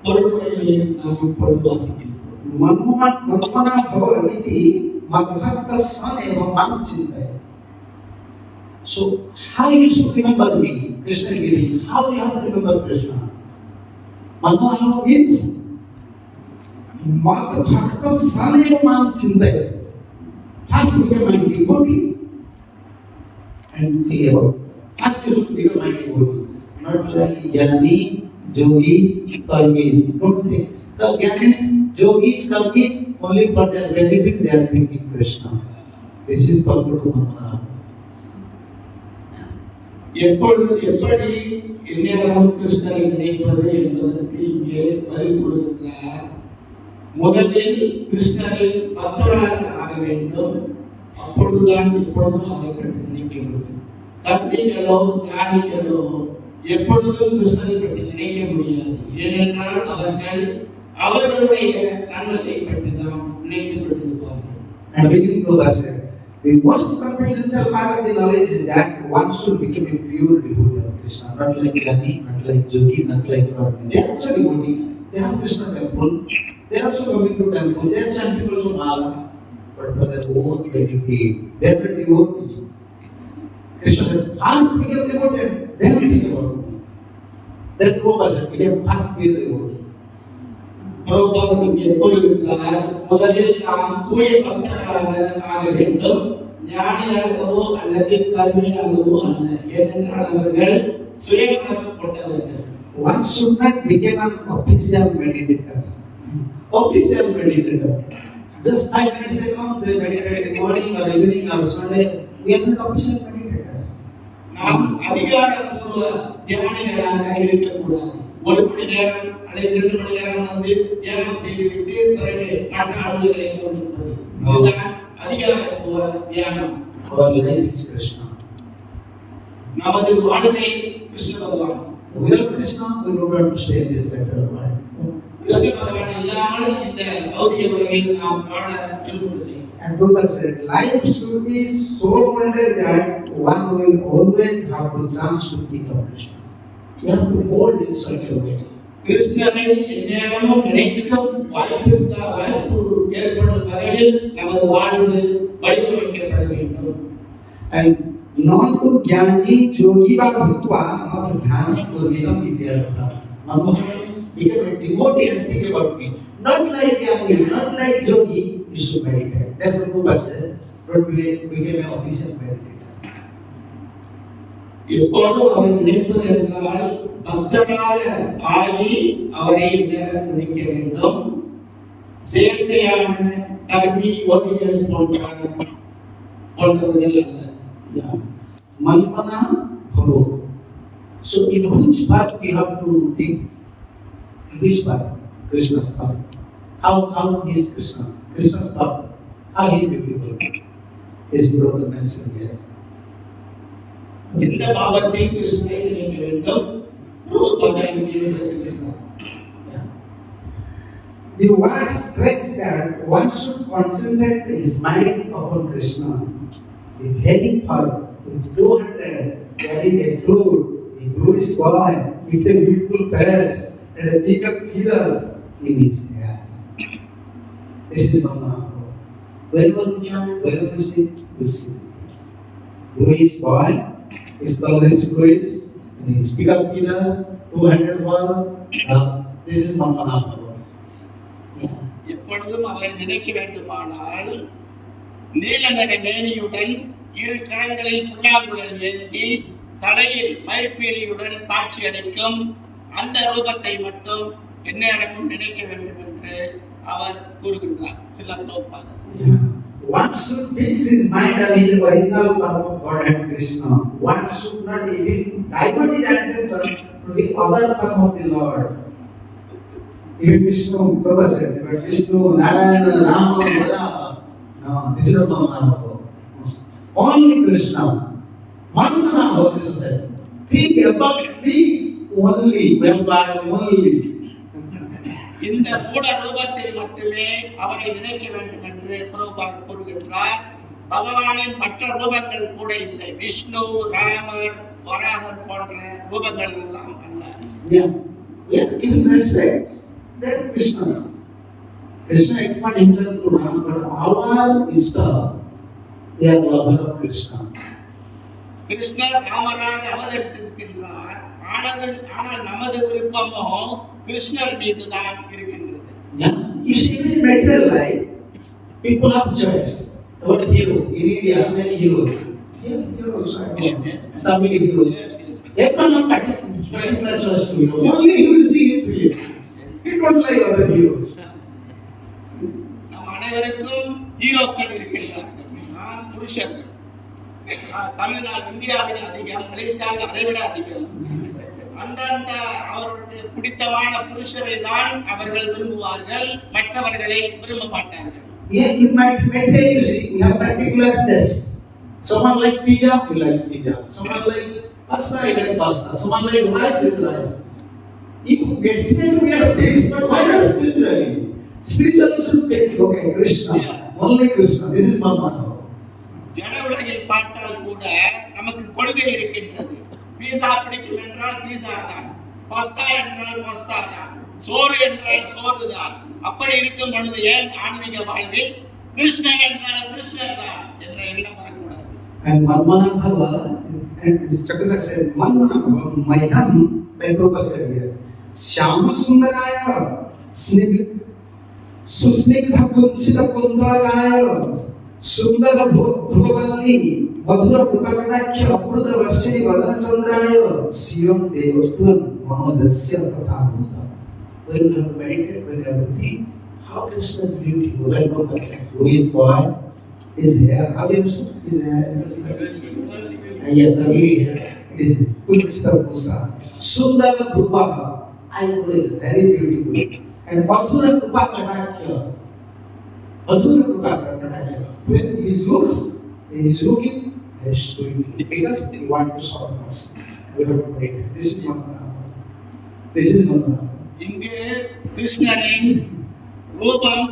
பொருளுரையை நாம் இப்பொழுது வாசிக்கிறோம். Madhvana Bhava iti Madhvakta Saneva Manchintaya. So, how you should remember me, Krishna Giri? How you have to remember Krishna? Madhvana means Madhvakta Saneva Manchintaya. First become my devotee and think about. First you should become my devotee. Not like Jnani, Yogis, Karmis. Don't think. Jnanis, Yogis, Karmis, only for their benefit they are thinking Krishna. This is purport to Madhvana. எப்படி எந்நேரமும் கிருஷ்ணரை நினைப்பது என்பதற்கு இங்கே பதில் கொடுக்கிறார். முதலில் கிருஷ்ணரின் பக்தராக ஆக வேண்டும். அப்பொழுதுதான் எப்பொழுதும் அதை பற்றி நினைக்க முடியும். கர்மிகளோ ஞானிகளோ எப்பொழுதும் கிருஷ்ணரை பற்றி நினைக்க முடியாது. ஏனென்றால் அவர்கள் அவர்களுடைய நன்மையை பற்றி தான் நினைத்து கொண்டிருப்பார்கள். And beginning Prabhupada said, the most comprehensive part of the knowledge is that one should become a pure devotee of Krishna, not like Gandhi, not like Jogi, not like Karni. They are also devotee. They have Krishna temple. They are also coming to temple. They are chanting also Mala. But for their own benefit, they are not devotee. Krishna said, first become devoted, then think about me. Then Prabhupada said, become first pure devotee. பிரபுபாதர் இங்கே கூறுகிறார், முதலில் நாம் தூய பக்தராக ஆக வேண்டும். ஞானியாகவோ அல்லது கர்மியாகவோ அல்ல. ஏனென்றால் அவர்கள் சுயநலம் கொண்டவர்கள். One should not become an official meditator. Official meditator. Just 5 minutes they come, they meditate in the morning or evening or Sunday. We are not official meditator. நாம் அதிகாரப்பூர்வ தியானிகளாக இருக்கக்கூடாது. 1 மணி நேரம் அல்லது 2 மணி நேரம் வந்து தியானம் செய்துவிட்டு பிறகு மற்ற ஆளுகளை கவனிப்பது, இதுதான் அதிகாரப்பூர்வ தியானம். Our life is Krishna. நமது வாழ்க்கை கிருஷ்ண பகவான். Without Krishna, we would not stay in this better world. Krishna பகவான் இல்லாமல் இந்த பௌதிக உலகில் நாம் வாழ விரும்பவில்லை. And Prabhupada said, life should be so molded that one will always have the chance to think of Krishna. You have to hold in such a way. கிருஷ்ணரை எந்நேரமும் நினைக்கும் வாய்ப்பு ஏற்படும் வகையில் நமது வாழ்வு வடிவமைக்கப்பட வேண்டும். And not to jnani yogi va bhutva not dhyana purvidam vidyartha. Manmohan become a devotee and think about me. Not like jnani, not like yogi, you should meditate. Then Prabhupada said, don't become an official meditator. எப்போதும் அவர் நினைப்பது என்றால் பக்தராக ஆகி அவரை நேரம் நினைக்க வேண்டும். செயற்கையான கல்வி ஓவியல் போன்றவர்கள் அல்ல. Manmana bhavo. So in which path we have to think? In which path? Krishna's path. How is Krishna? Krishna's path. How he is beautiful. His brother mentioned here. எந்த பாவத்தையும் கிருஷ்ணரை நினைக்க வேண்டும். The words stress that one should concentrate his mind upon Krishna. The very part with 200 carrying a flute, a blue boy with a beautiful face and a peacock feather in his hair. This is Mama. Wherever you chant, wherever you sit, you see this. Blue boy, his color is blue, and his peacock feather, 200 one. This is Mama. எப்பொழுதும் அவரை நினைக்க வேண்டுமானால் நீல நிற மேனியுடன் இரு கரங்களில் புல்லாங்குழல் ஏந்தி தலையில் மயிர்பீலியுடன் காட்சி அளிக்கும் அந்த ரூபத்தை மட்டும் எந்நேரமும் நினைக்க வேண்டும் என்று அவர் கூறுகின்றார். One should fix his mind on his original form of God and Krishna. One should not even divert his attention to the other form of the Lord. Even Vishnu, Prabhupada said, but Vishnu, Narayana, Rama, Rama. No, this is not Rama. Only Krishna. Manmana bhava, Krishna said. Think about me only, God only. இந்த மூட ரூபத்தில் மட்டுமே அவரை நினைக்க வேண்டும் என்று பிரபுபாத் கூறுகின்றார். பகவானின் மற்ற ரூபங்கள் கூட இல்லை. விஷ்ணு, ராமர், வராகர் போன்ற ரூபங்கள் எல்லாம் அல்ல. We are giving respect. Then Krishna expand himself to Ram, but our Ishta, we are lover of Krishna. கிருஷ்ணர் ராமராக அவதரித்திருக்கின்றார். ஆனால் நமது விருப்பமோ கிருஷ்ணர் மீது தான் இருக்கின்றது. You see in material life, people have choice. What hero? In India, many heroes. Heroes, Tamil heroes. Everyone has particular choice to hero. Only you will see it to you. You don't like other heroes. நம் அனைவருக்கும் ஹீரோக்கள் இருக்கின்றார்கள். நாம் புருஷர்கள். தமிழ்நாடு, இந்தியாவில் அதிகம், மலேசியாவில் அதைவிட அதிகம். அந்தந்த அவர்களுக்கு பிடித்தமான புருஷரை தான் அவர்கள் விரும்புவார்கள், மற்றவர்களை விரும்ப மாட்டார்கள். Yeah, you might maintain, you see, we have particular taste. Someone like pizza, we like pizza. Someone like pasta, we like pasta. Someone like rice, is rice. If you get there, we have taste, but why not spiritually? Spiritually should taste, okay, Krishna. Only Krishna. This is Mama. ஜன உலகில் பார்த்தால் கூட நமக்கு கொள்கை இருக்கின்றது. பீஸா பிடிக்கும் என்றால் பீஸா தான், pasta என்றால் பாஸ்தா தான், சோறு என்றால் சோறு தான். அப்படி இருக்கும் பொழுது ஏன் ஆன்மீக வாழ்வில் கிருஷ்ணர் என்றால் கிருஷ்ணர் தான் என்ற எண்ணம் வரக்கூடாது? And Manmana Bhava, and Chakrita said, Manmana Bhava, Mayam, Prabhupada said here, Shyama Sundaraya, Susnigdha Kunsita Kundaraya, Sundara Dhruvavalli, Madhura Kupakadakya, Apruta Varsini Vadana Sandraya, Siyam Devatvan, Manodasya Tatha Bhuta. When you have meditated, when you have to think, how Krishna is beautiful, like Prabhupada said, who is boy, his hair, how you see his hair is just like, curly hair, it is Kunsita Kusa. Sundara Dhruvaha, I know is very beautiful. And Madhura Kupakadakya, Madhura Kupakadakya, when he is looking, he is doing it because he wants to solve us. We have to pray. This is Manmana. This is Manmana. இங்கு கிருஷ்ணரின் ரூபம்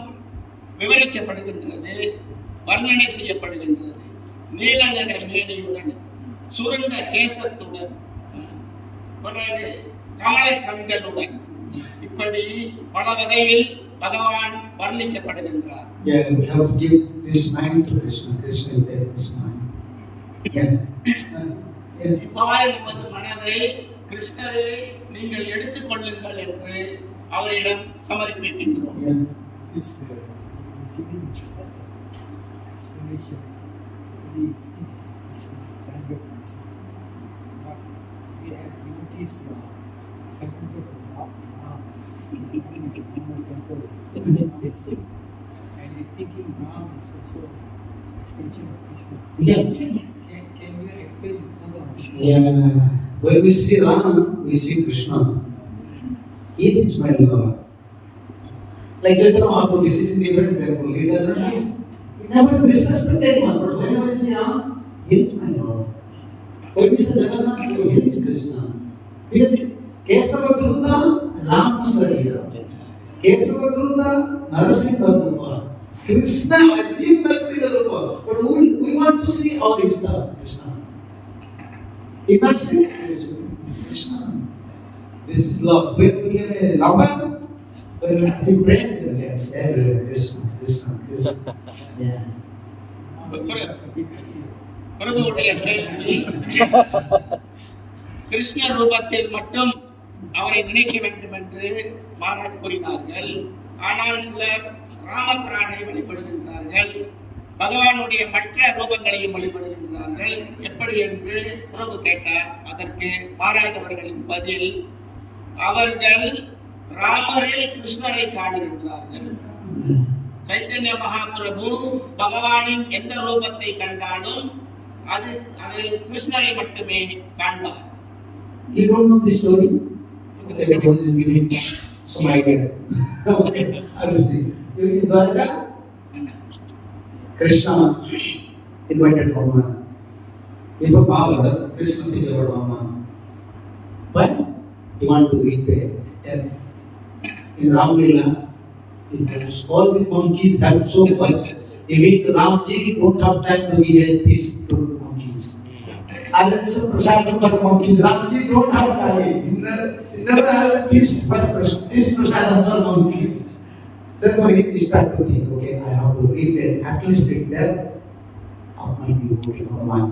விவரிக்கப்படுகின்றது, வர்ணனை செய்யப்படுகின்றது. நீல நிற மேனியுடன், சுருண்ட கேசத்துடன், பிறகு கமல கண்களுடன், இப்படி பல வகையில் பகவான் வர்ணிக்கப்படுகின்றார். Yeah, we have to give this mind to Krishna. Krishna will take this mind. Yeah. இவ்வாறு நமது மனதை கிருஷ்ணரை நீங்கள் எடுத்துக் கொள்ளுங்கள் என்று அவரிடம் சமர்ப்பிக்கின்றோம். Yeah. This giving such an explanation, we think it's Sangha Krishna. But we have devotees now, Sangha to Ram, is coming to Hindu temple, and we thinking Ram is also expression of Krishna. Yeah. Can you explain further? Yeah. When we see Rama, we see Krishna. He is my Lord. Like Chaitanya Mahaprabhu visiting different temple, he doesn't miss. He never disrespect anyone. But whenever we see Ram, he is my Lord. When we see Jagannath, he is Krishna. Because Kesava Dhruta, Ram Sarira. Kesava Dhruta, Narasimha Dhruta. Krishna, Ajib Narasimha Dhruta. But we want to see all this stuff, Krishna. He not see Krishna. This is love. When we have a lover, when we have a friend, then yes, everywhere Krishna, Krishna, Krishna. Yeah. பிரபுவுடைய கேள்வி, கிருஷ்ண ரூபத்தில் மட்டும் அவரை நினைக்க வேண்டும் என்று மகாராஜ் கூறினார்கள். ஆனால் சிலர் ராமபிரானை வழிபடுகின்றார்கள், பகவானுடைய மற்ற ரூபங்களையும் வழிபடுகின்றார்கள். எப்படி என்று பிரபு கேட்டார். அதற்கு மகாராஜ் அவர்களின் பதில், அவர்கள் ராமரில் கிருஷ்ணரை காணுகின்றார்கள். சைத்தன்ய மகாபிரபு பகவானின் எந்த ரூபத்தை கண்டாலும் அதில் கிருஷ்ணரை மட்டுமே காண்பார். You don't know the story? Okay, Prabhu is giving some idea. Okay, I will see. In Dwarka, Krishna invited Hanuman. If a Baba, Krishna thinks about Hanuman. But he want to repay. In Ram Leela, all these monkeys have so much. Even Ramji don't have time to give a peace to monkeys. And it's a prasadam for monkeys. Ramji don't have time. He never had a feast for prasadam for monkeys. Therefore he start to think, okay, I have to repay at least the death of my devotion of mine.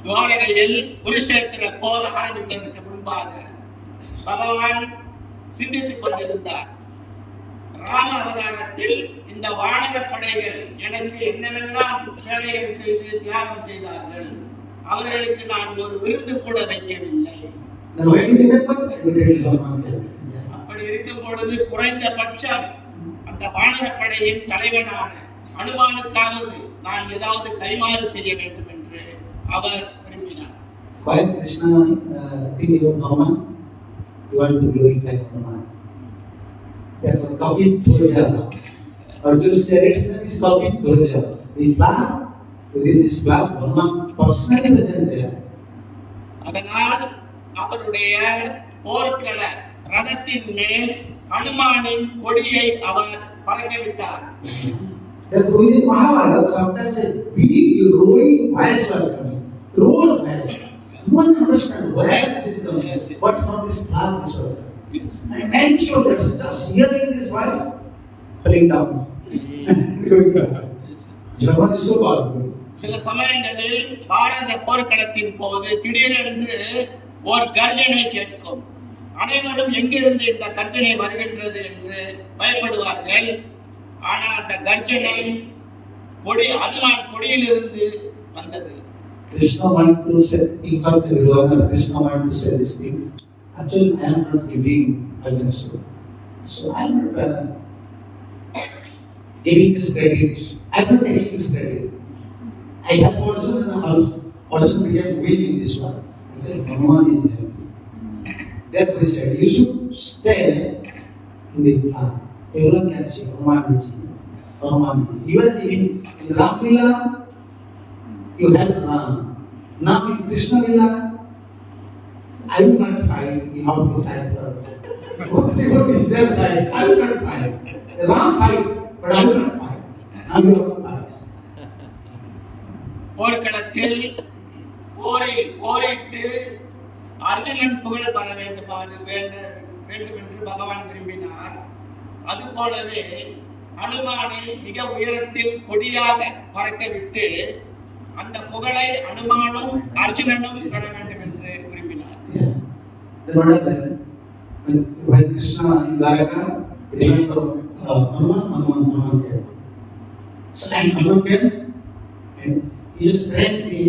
துவாரகையில் Kurukshetra போர் ஆரம்பிப்பதற்கு முன்பாக பகவான் சிந்தித்துக் கொண்டிருந்தார். ராம அவதாரத்தில் இந்த வானர படைகள் எனக்கு என்னவெல்லாம் சேவைகள் செய்து தியாகம் செய்தார்கள், அவர்களுக்கு நான் ஒரு விருந்து கூட வைக்கவில்லை. அப்படி இருக்கும் பொழுது குறைந்தபட்சம் அந்த வானர படையின் தலைவனான அனுமானுக்காவது நான் ஏதாவது கைமாறு செய்ய வேண்டும் என்று அவர் விரும்பினார். Why Krishna think about Hanuman? You want to glorify Hanuman. Therefore, Kapit Dhoja. Arjun said its name is Kapit Dhoja. The flag, within this flag, Hanuman personally present there. அதனால் அவருடைய போர்க்கள ரதத்தின் மேல் அனுமானின் கொடியை அவர் பறக்க விட்டார். Therefore, within Mahabharata, sometimes a big roaring voice was coming. Roar voice. No one understand where this is coming. What from this flag this was coming. And many soldiers just hearing this voice, falling down. German is so powerful. சில சமயங்களில் பாரத போர்க்களத்தின் போது திடீரென்று ஒரு கர்ஜனை கேட்கும். அனைவரும் எங்கிருந்து இந்த கர்ஜனை வருகின்றது என்று பயப்படுவார்கள். ஆனால் அந்த கர்ஜனை அனுமான் கொடியிலிருந்து வந்தது. Krishna want to say, in fact, Krishna want to say these things. Actually, I am not giving against you. So I am not giving this credit. I am not taking this credit. I have also become weak in this one. Because Hanuman is happy. Therefore, he said, you should stay in the path. Everyone can see Hanuman is here. Hanuman is here. Even in Ramlila, you have Ram. Now in Krishna Lila, I will not fight. You have to fight for me. What is their fight? I will not fight. Ram fight, but I will not fight. I will not fight. போர்க்களத்தில் போரிட்டு அர்ஜுனன் புகழ் பெற வேண்டும் என்று பகவான் விரும்பினார். அதுபோலவே அனுமானை மிக உயரத்தில் கொடியாக பறக்க விட்டு அந்த புகழை அனுமானும் அர்ஜுனனும் பெற வேண்டும் என்று விரும்பினார். When Krishna in Dwaraka, remember Hanuman came. So Hanuman came and he just ran the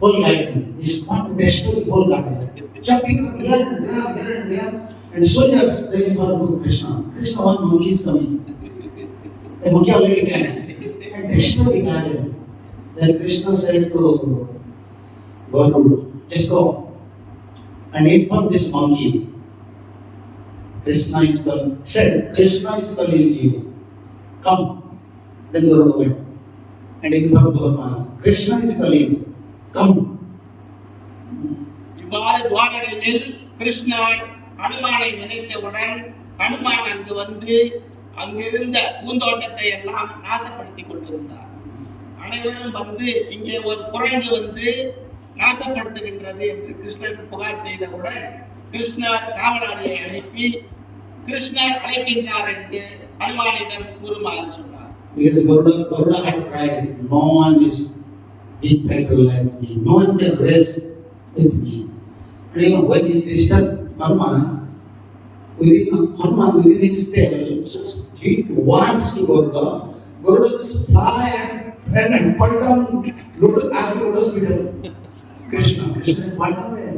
whole garden. He wanted to destroy the whole garden. Jumping from here and there. And soldiers praying for Krishna. Krishna, one monkey is coming. A monkey already came and destroyed the garden. Then Krishna said to Garuda, just go and inform this monkey. Krishna is calling you. Come. Then Garuda went and informed Hanuman. Krishna is calling you. Come. இவ்வாறு துவாரகையில் கிருஷ்ணர் அனுமானை நினைத்தவுடன் அனுமான் அங்கு வந்து அங்கிருந்த பூந்தோட்டத்தை எல்லாம் நாசப்படுத்தி கொண்டிருந்தார். அனைவரும் வந்து இங்கே ஒரு குரங்கு வந்து நாசப்படுத்துகின்றது என்று கிருஷ்ணர் புகார் செய்தவுடன் கிருஷ்ணர் காவலாளியை அனுப்பி கிருஷ்ணர் அழைக்கின்றார் என்று அனுமானிடம் கூறுமாறு சொன்னார். Because Garuda had cried, no one is big fighter like me. No one can rest with me. And when he disturbed Hanuman, within his tail, just hit once to Garuda. Garuda just fly and fall down. Garuda's middle. Krishna fall down there.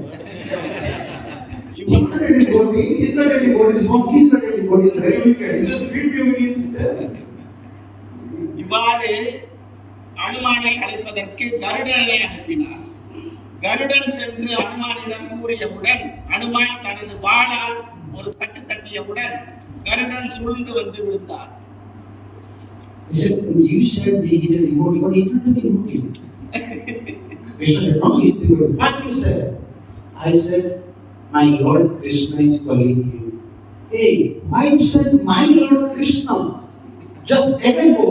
He's not any god. This monkey is not any god. He's very wicked. He just beat you when he's there. இவ்வாறு அனுமானை அழைப்பதற்கு கருடனை அனுப்பினார். கருடன் சென்று அனுமானிடம் கூறியவுடன் அனுமான் தனது வாளால் ஒரு கட்டு தட்டியவுடன் கருடன் சுழ்ந்து வந்து விழுந்தார். You said he is a devotee, but he is not a devotee. Krishna said, no, he is a devotee. What you said? I said, my Lord Krishna is calling you. Hey, why you said my Lord Krishna? Just let him go.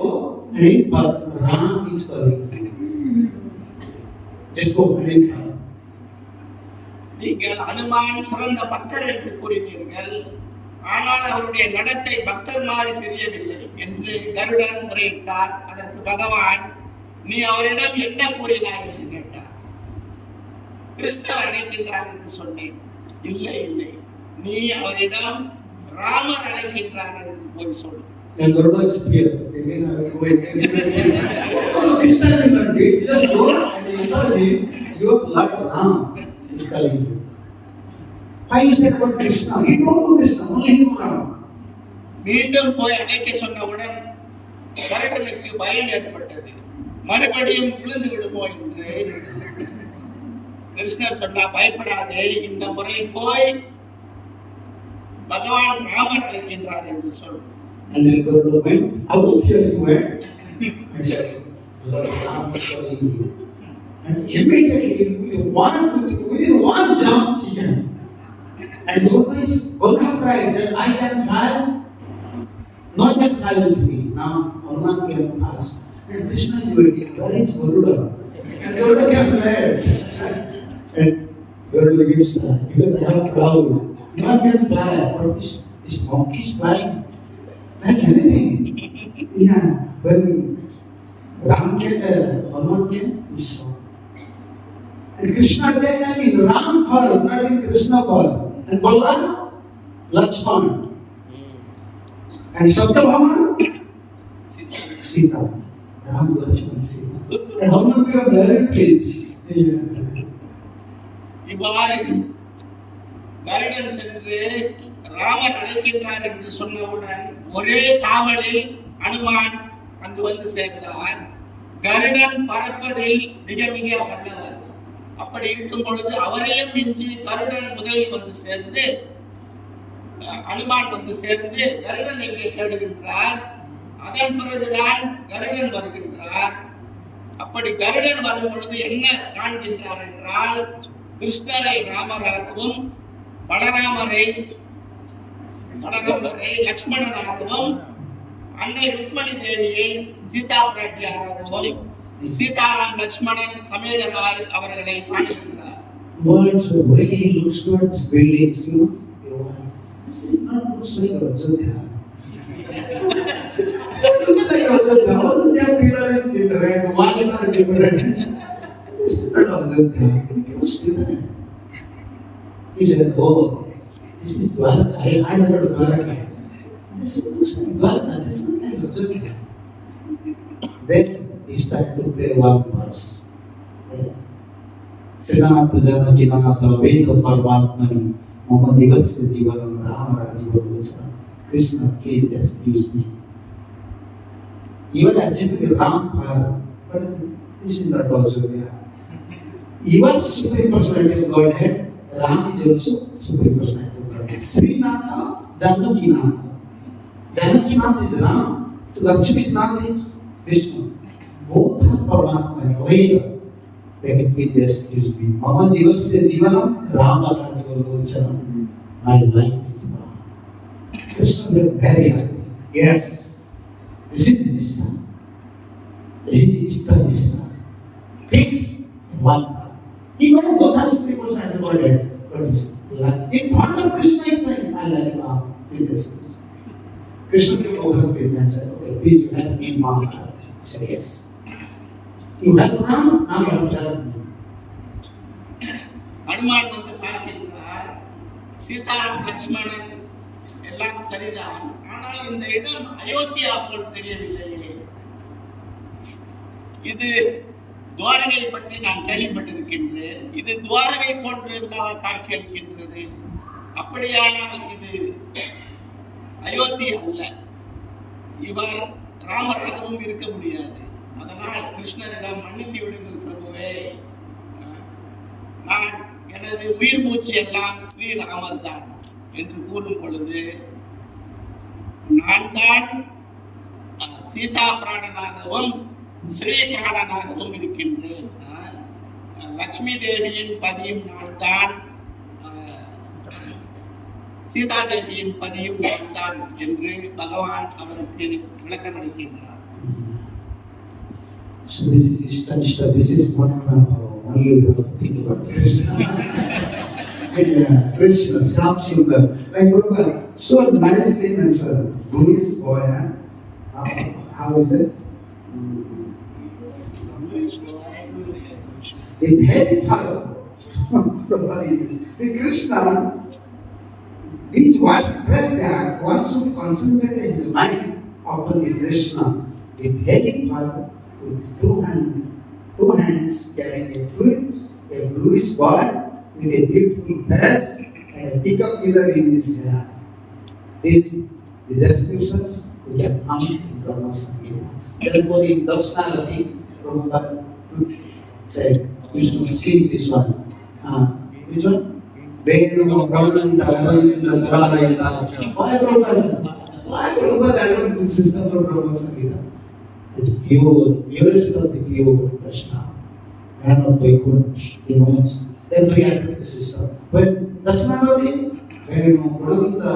But Ram is calling you. Just go and come. நீங்கள் அனுமான் சிறந்த பக்தர் என்று கூறினீர்கள். ஆனால் அவருடைய நடத்தை பக்தர் மாதிரி தெரியவில்லை என்று கருடன் முறையிட்டார். அதற்கு பகவான், நீ அவரிடம் என்ன கூறினாய் என்று கேட்டார். கிருஷ்ணர் அழைக்கின்றார் என்று சொன்னேன். இல்லை, நீ அவரிடம் ராமர் அழைக்கின்றார் என்று போய் சொல். And Garuda is here. Again, I will go again. No, Krishna will not do it. Just go and inform him. Your Lord Ram is calling you. Why you said about Krishna? He don't know Krishna, only him Ram. மீண்டும் போய் அழைக்க சொன்னவுடன் கருடனுக்கு பயம் ஏற்பட்டது. மறுபடியும் விழுந்து விடுமோ என்று கிருஷ்ணர் சொன்னா, பயப்படாதே, இந்த முறை போய் பகவான் ராமர் அழைக்கின்றார் என்று சொல். And then Garuda went out of here, he went and said, Lord Ram is calling you. And immediately, within one jump, he came. And always Garuda cried that I can fly, no one can fly with me. Now, Hanuman came past. And Krishna, you will be, where is Garuda? And Garuda came back. And Garuda gives that, because I have cloud. No one can fly, but this monkey is flying like anything. Yeah, when Ram came, Hanuman came, he saw. And Krishna came, I mean, Ram called, not in Krishna called. And Balaram, Lakshmana. And Satyabhama, Sita. Ram, Lakshmana, Sita. And Hanuman became very pleased. Yeah. இவ்வாறு கருடன் சென்று ராமர் அழைக்கின்றார் என்று சொன்னவுடன் ஒரே தாவலில் அனுமான் அங்கு வந்து சேர்ந்தார். கருடன் பறப்பதில் மிக மிக வல்லவர். அப்படி இருக்கும் பொழுது அவரையும் மிஞ்சி கருடன் முதலில் வந்து சேர்ந்து, அனுமான் வந்து சேர்ந்து கருடன் எங்கே தேடுகின்றார். அதன் பிறகுதான் கருடன் வருகின்றார். அப்படி கருடன் வரும் பொழுது என்ன காண்கின்றார் என்றால், கிருஷ்ணரை ராமராகவும் பலராமரை லட்சுமணனாகவும் அன்னை ருக்மணி தேவியை சீதா பிராட்டியாராகவும் சீதாராம் லட்சுமணன் சமேதராய் அவர்களை காணுகின்றார். But when he looks towards buildings, this is not looks like Ajodhya. It looks like Ajodhya. All the pillars is different, walls are different. This is not Ajodhya. It looks different. He said, oh, this is Dwarka. I heard about Dwarka. This looks like Dwarka. This is not like Ajodhya. Then he started to play one verse. Srinath Janaki नाथ वेद परमात्मनि मम दिवस्य जीवनं Ram राज्यवल्लभ Krishna please excuse me. Even actually Ram father, but this is not also there. Even Supreme Personality of Godhead, Ram is also Supreme Personality of Godhead. Srinatha, Janaki Nath. Janaki Nath is Ram, so Lakshmi's Nath is Vishnu. Both are Paramatmani, Veda. Please excuse me. Mama Divasya Jivanam Rama Rajavalochana. My life is Ram. Krishna was very happy. Yes. This is Krishna. This is Krishna. Fix one thought. Even both are Supreme Personality of Godhead. But it's like in front of Krishna is saying, I like Ram. Please excuse me. Krishna came over please and said, okay, please help me in my heart. He said, yes. You have Ram, now you have to help me. Hanuman வந்து பார்க்கின்றார். சீதாராம் லட்சுமணன் எல்லாம் சரிதான், ஆனால் இந்த இடம் அயோத்தியா போல் தெரியவில்லையே. இது துவாரகை பற்றி நான் கேள்விப்பட்டிருக்கின்றேன். இது துவாரகை போன்று காட்சி அளிக்கின்றது. அப்படியானால் இது அயோத்தி அல்ல. இவர் ராமராகவும் இருக்க முடியாது. அதனால் கிருஷ்ணரிடம் மன்னித்து விடுங்கள் பிரபுவே, நான் எனது உயிர் மூச்சு எல்லாம் ஸ்ரீராமர் தான் என்று கூறும் பொழுது, நான் தான் சீதா பிராணனாகவும் ஸ்ரீ பிராணனாகவும் இருக்கின்றேன். லட்சுமி தேவியின் பதியும் நான் தான், சீதா தேவியின் பதியும் நான் தான் என்று பகவான் அவருக்கு விளக்கம் அளிக்கின்றார். So this is Ishta. This is one only you have to think about Krishna. Krishna, Sam Sundar. Like Prabhupada, so nicely mentioned. Buddhist boy, how is it? In heavy power. In Krishna, each one stress that one should concentrate his mind upon the Krishna. In heavy power, with two hands carrying a flute, a bluish ball with a beautiful face and a peacock feather in his hair. These descriptions we can find in Brahma Samhita. Therefore, in Dakshanarati, Prabhupada said, we should sing this one. Which one? Venu Galananta Arayata. Why Prabhupada added the system of Brahma Samhita? It's purest of the pure Krishna. Man of Vaikuntha, he knows. Then we added the system. But that's not the thing. Venu Galananta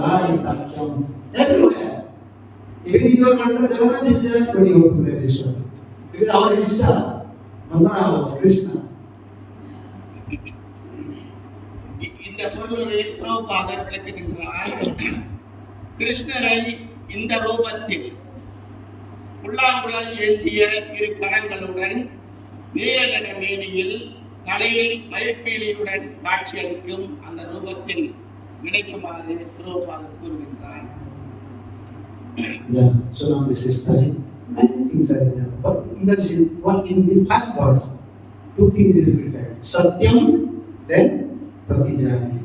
Arayata. Everywhere. Even in your country, Jagannath is there, but you have to play this one. Because our Ishta, Mama, Krishna. இந்த பொருளை பிரபுபாதர் விளக்குகின்றார். கிருஷ்ணரை இந்த ரூபத்தில் புல்லாங்குழல் ஏந்திய இரு கரங்களுடன் நீலநட மேனியில் தலையில் மயிர்பீலியுடன் காட்சியளிக்கும் அந்த ரூபத்தில் நினைக்குமாறு பிரபுபாதர் கூறுகின்றார். Yeah, so now this is time. Many things are there. But even in the past verse, two things is repeated. Satyam, then Pratijani.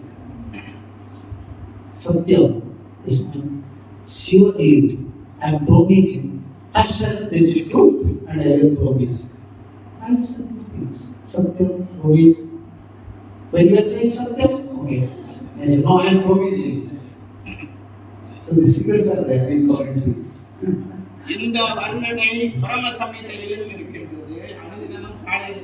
Satyam is surely I am promising. Passion, this is truth, and I will promise. And some things. Satyam, promise. When you are saying Satyam, okay. And so now I am promising. So the secrets are there in commentaries. இந்த வர்ணனை பரம சமீதையிலும் இருக்கின்றது. அனுதினமும் காலை